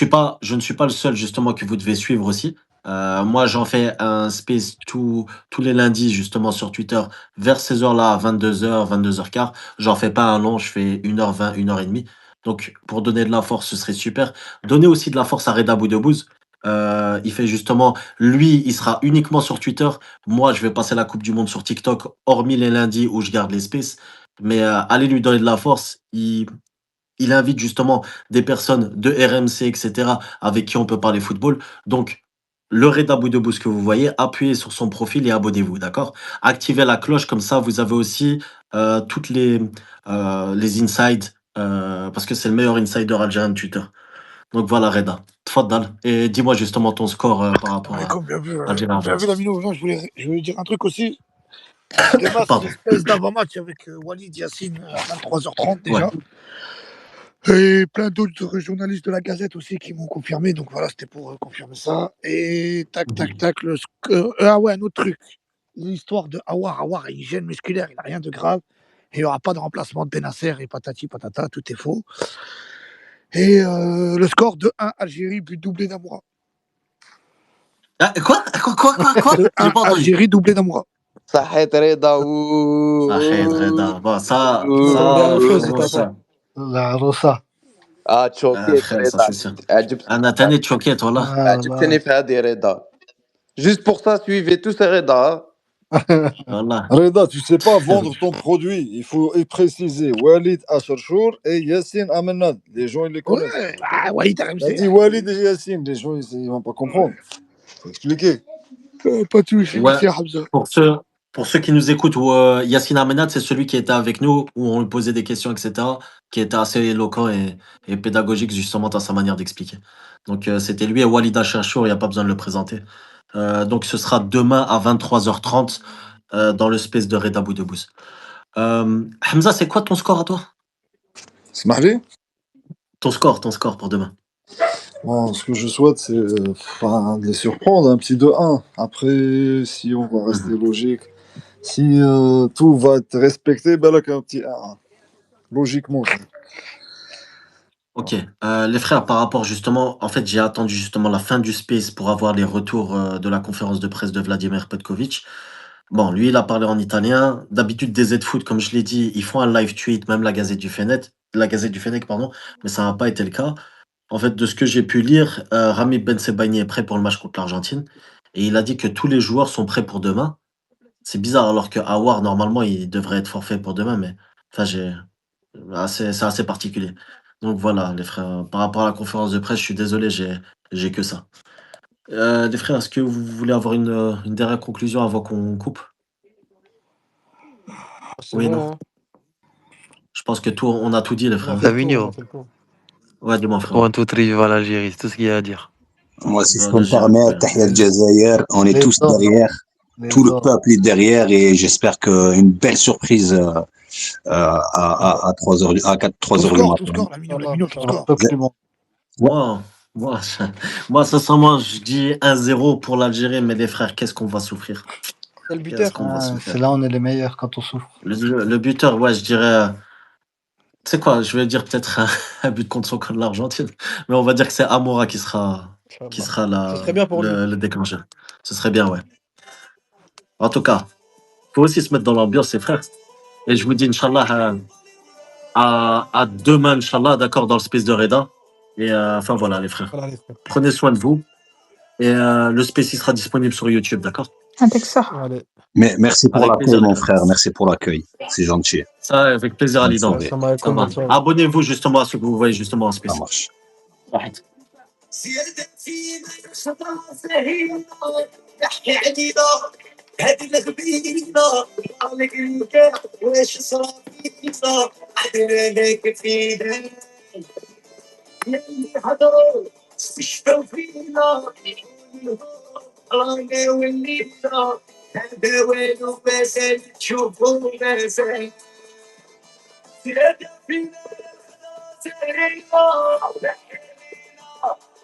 suis pas le seul, justement, que vous devez suivre aussi. Moi, j'en fais un space tous les lundis, justement, sur Twitter, vers ces heures-là, 22h, 22h15. J'en fais pas un long, je fais 1h20, 1h30. Donc, pour donner de la force, ce serait super. Donnez aussi de la force à Reda Boudebouz. Il fait justement, lui, il sera uniquement sur Twitter. Moi, je vais passer la Coupe du Monde sur TikTok, hormis les lundis où je garde les spaces. Mais allez lui donner de la force. Il invite justement des personnes de RMC, etc., avec qui on peut parler football. Donc, le Reda Boudebouz que vous voyez, appuyez sur son profil et abonnez-vous, d'accord? Activez la cloche, comme ça, vous avez aussi toutes les insides, parce que c'est le meilleur insider algérien de Twitter. Donc voilà, Reda. Tfaddal. Et dis-moi justement ton score par rapport à Comme bien vu, bien vu Algérie-Argentine. la minute. Non, je voulais dire un truc aussi. Demain, c'est Pardon. le space d'avant-match avec Walid Yassine à 23h30 déjà. Ouais. Et plein d'autres journalistes de la Gazette aussi qui m'ont confirmé. Donc voilà, c'était pour confirmer ça. Et tac, tac, tac. Ah ouais, un autre truc. L'histoire de Awar. Awar a une gêne musculaire, il n'a rien de grave. Et il n'y aura pas de remplacement de Benasser et patati patata, tout est faux. Et le score de 1 Algérie, but doublé d'Amoura. Ah, quoi? De J'ai 1 pas entendu. Algérie, doublé d'Amoura. صحيت رضا صحيت Reda. Bon, ça, Tu m'entends bien la chose, frérot, t'as pas. ça. La Rosa. تشوكيت Frère, ça رضا c'est sûr. أنا تاني تشوكيت والله. عجبتني في هذه رضا. Juste pour ça, suivez tous Reda. والله. Reda, tu sais pas vendre ton produit. Il faut y préciser Walid Acharchour et Yassine Amenad. Les gens, ils les connaissent. Ouais, Walid T'as RMC. dit Walid et Yassine. Les gens, ils vont pas comprendre. Faut expliquer. Pas de soucis, Ouais, merci Hamza. pour ceux qui nous écoutent, Yassine Amenad, c'est celui qui était avec nous, où on lui posait des questions, etc., qui était assez éloquent et pédagogique, justement, dans sa manière d'expliquer. Donc, c'était lui et Walida Cherchour, il n'y a pas besoin de le présenter. Donc, ce sera demain à 23h30 dans le space de Reda Boudebouz. Hamza, c'est quoi ton score à toi? Smahli? Ton score pour demain. Bon, ce que je souhaite, c'est de les surprendre, un petit 2-1. Après, si on va rester logique, si tout va être respecté, ben là, qu'un petit 1. Logiquement. Ok, les frères, par rapport justement, en fait, j'ai attendu justement la fin du space pour avoir les retours de la conférence de presse de Vladimir Petkovic. Bon, lui, il a parlé en italien. D'habitude, des Z-Foot, comme je l'ai dit, ils font un live tweet, même la Gazette du Fennec, pardon, mais ça n'a pas été le cas. En fait, de ce que j'ai pu lire, Rami Ben Sebaini est prêt pour le match contre l'Argentine. Et il a dit que tous les joueurs sont prêts pour demain. C'est bizarre, alors que Awar, normalement, il devrait être forfait pour demain, mais enfin, c'est assez particulier. Donc voilà, les frères, par rapport à la conférence de presse, je suis désolé, j'ai que ça. Les frères, est-ce que vous voulez avoir une dernière conclusion avant qu'on coupe? C'est Oui, bon, non? hein. Je pense que on a tout dit, les On a frères. fait le tour, on Fabinho, a fait le tour. Ouais, dis-moi, frère. 1, 2, 3, viva l'Algérie, c'est tout ce qu'il y a à dire. Moi, si je Ouais, peux me l'Algérie, permettre, ouais. Tahia Jazair, on est Les tous ordres. derrière. Les Tout le ordres. peuple est derrière et j'espère qu'une belle surprise à 3h, à 3 heures du Ton matin. score, la minute, ton score. Peuple du monde. Ouais. Moi, sincèrement, je dis 1-0 pour l'Algérie, mais les frères, qu'est-ce qu'on va souffrir? C'est le Qu'est-ce buteur. qu'on va souffrir? C'est là où on est les meilleurs quand on souffre. Le buteur, ouais, je dirais. Tu sais quoi, je vais dire peut-être un but contre l'Argentine, mais on va dire que c'est Amoura qui sera Ce serait bien pour lui. le déclencheur. Ce serait bien, ouais. En tout cas, faut aussi se mettre dans l'ambiance, les frères. Et je vous dis, Inch'Allah, à demain, Inch'Allah, d'accord, dans le space de Reda. Et enfin, voilà, les frères. Voilà, les frères. Prenez soin de vous. Et le space, il sera disponible sur YouTube, d'accord? Avec ça. Allez. Mais merci pour Avec l'accueil, plaisir, les mon frères. frère. Merci pour l'accueil. C'est gentil. Ça, avec plaisir, Bonne Alidan. soirée. Salam alaikum, Ça va. bonne soirée. Abonnez-vous justement à ce que vous voyez justement en Ça space. marche. واحد. هذه الغبينة عليك الكاع واش صار فينا عدنا لك فينا يلي حضروا استشفوا فينا رانا ولينا هذا والو مازال تشوفوا مازال زيادة فينا سرينا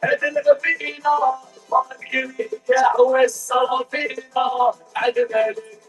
هذا الغبينة عليك الكاع واش صار فينا عدنا لك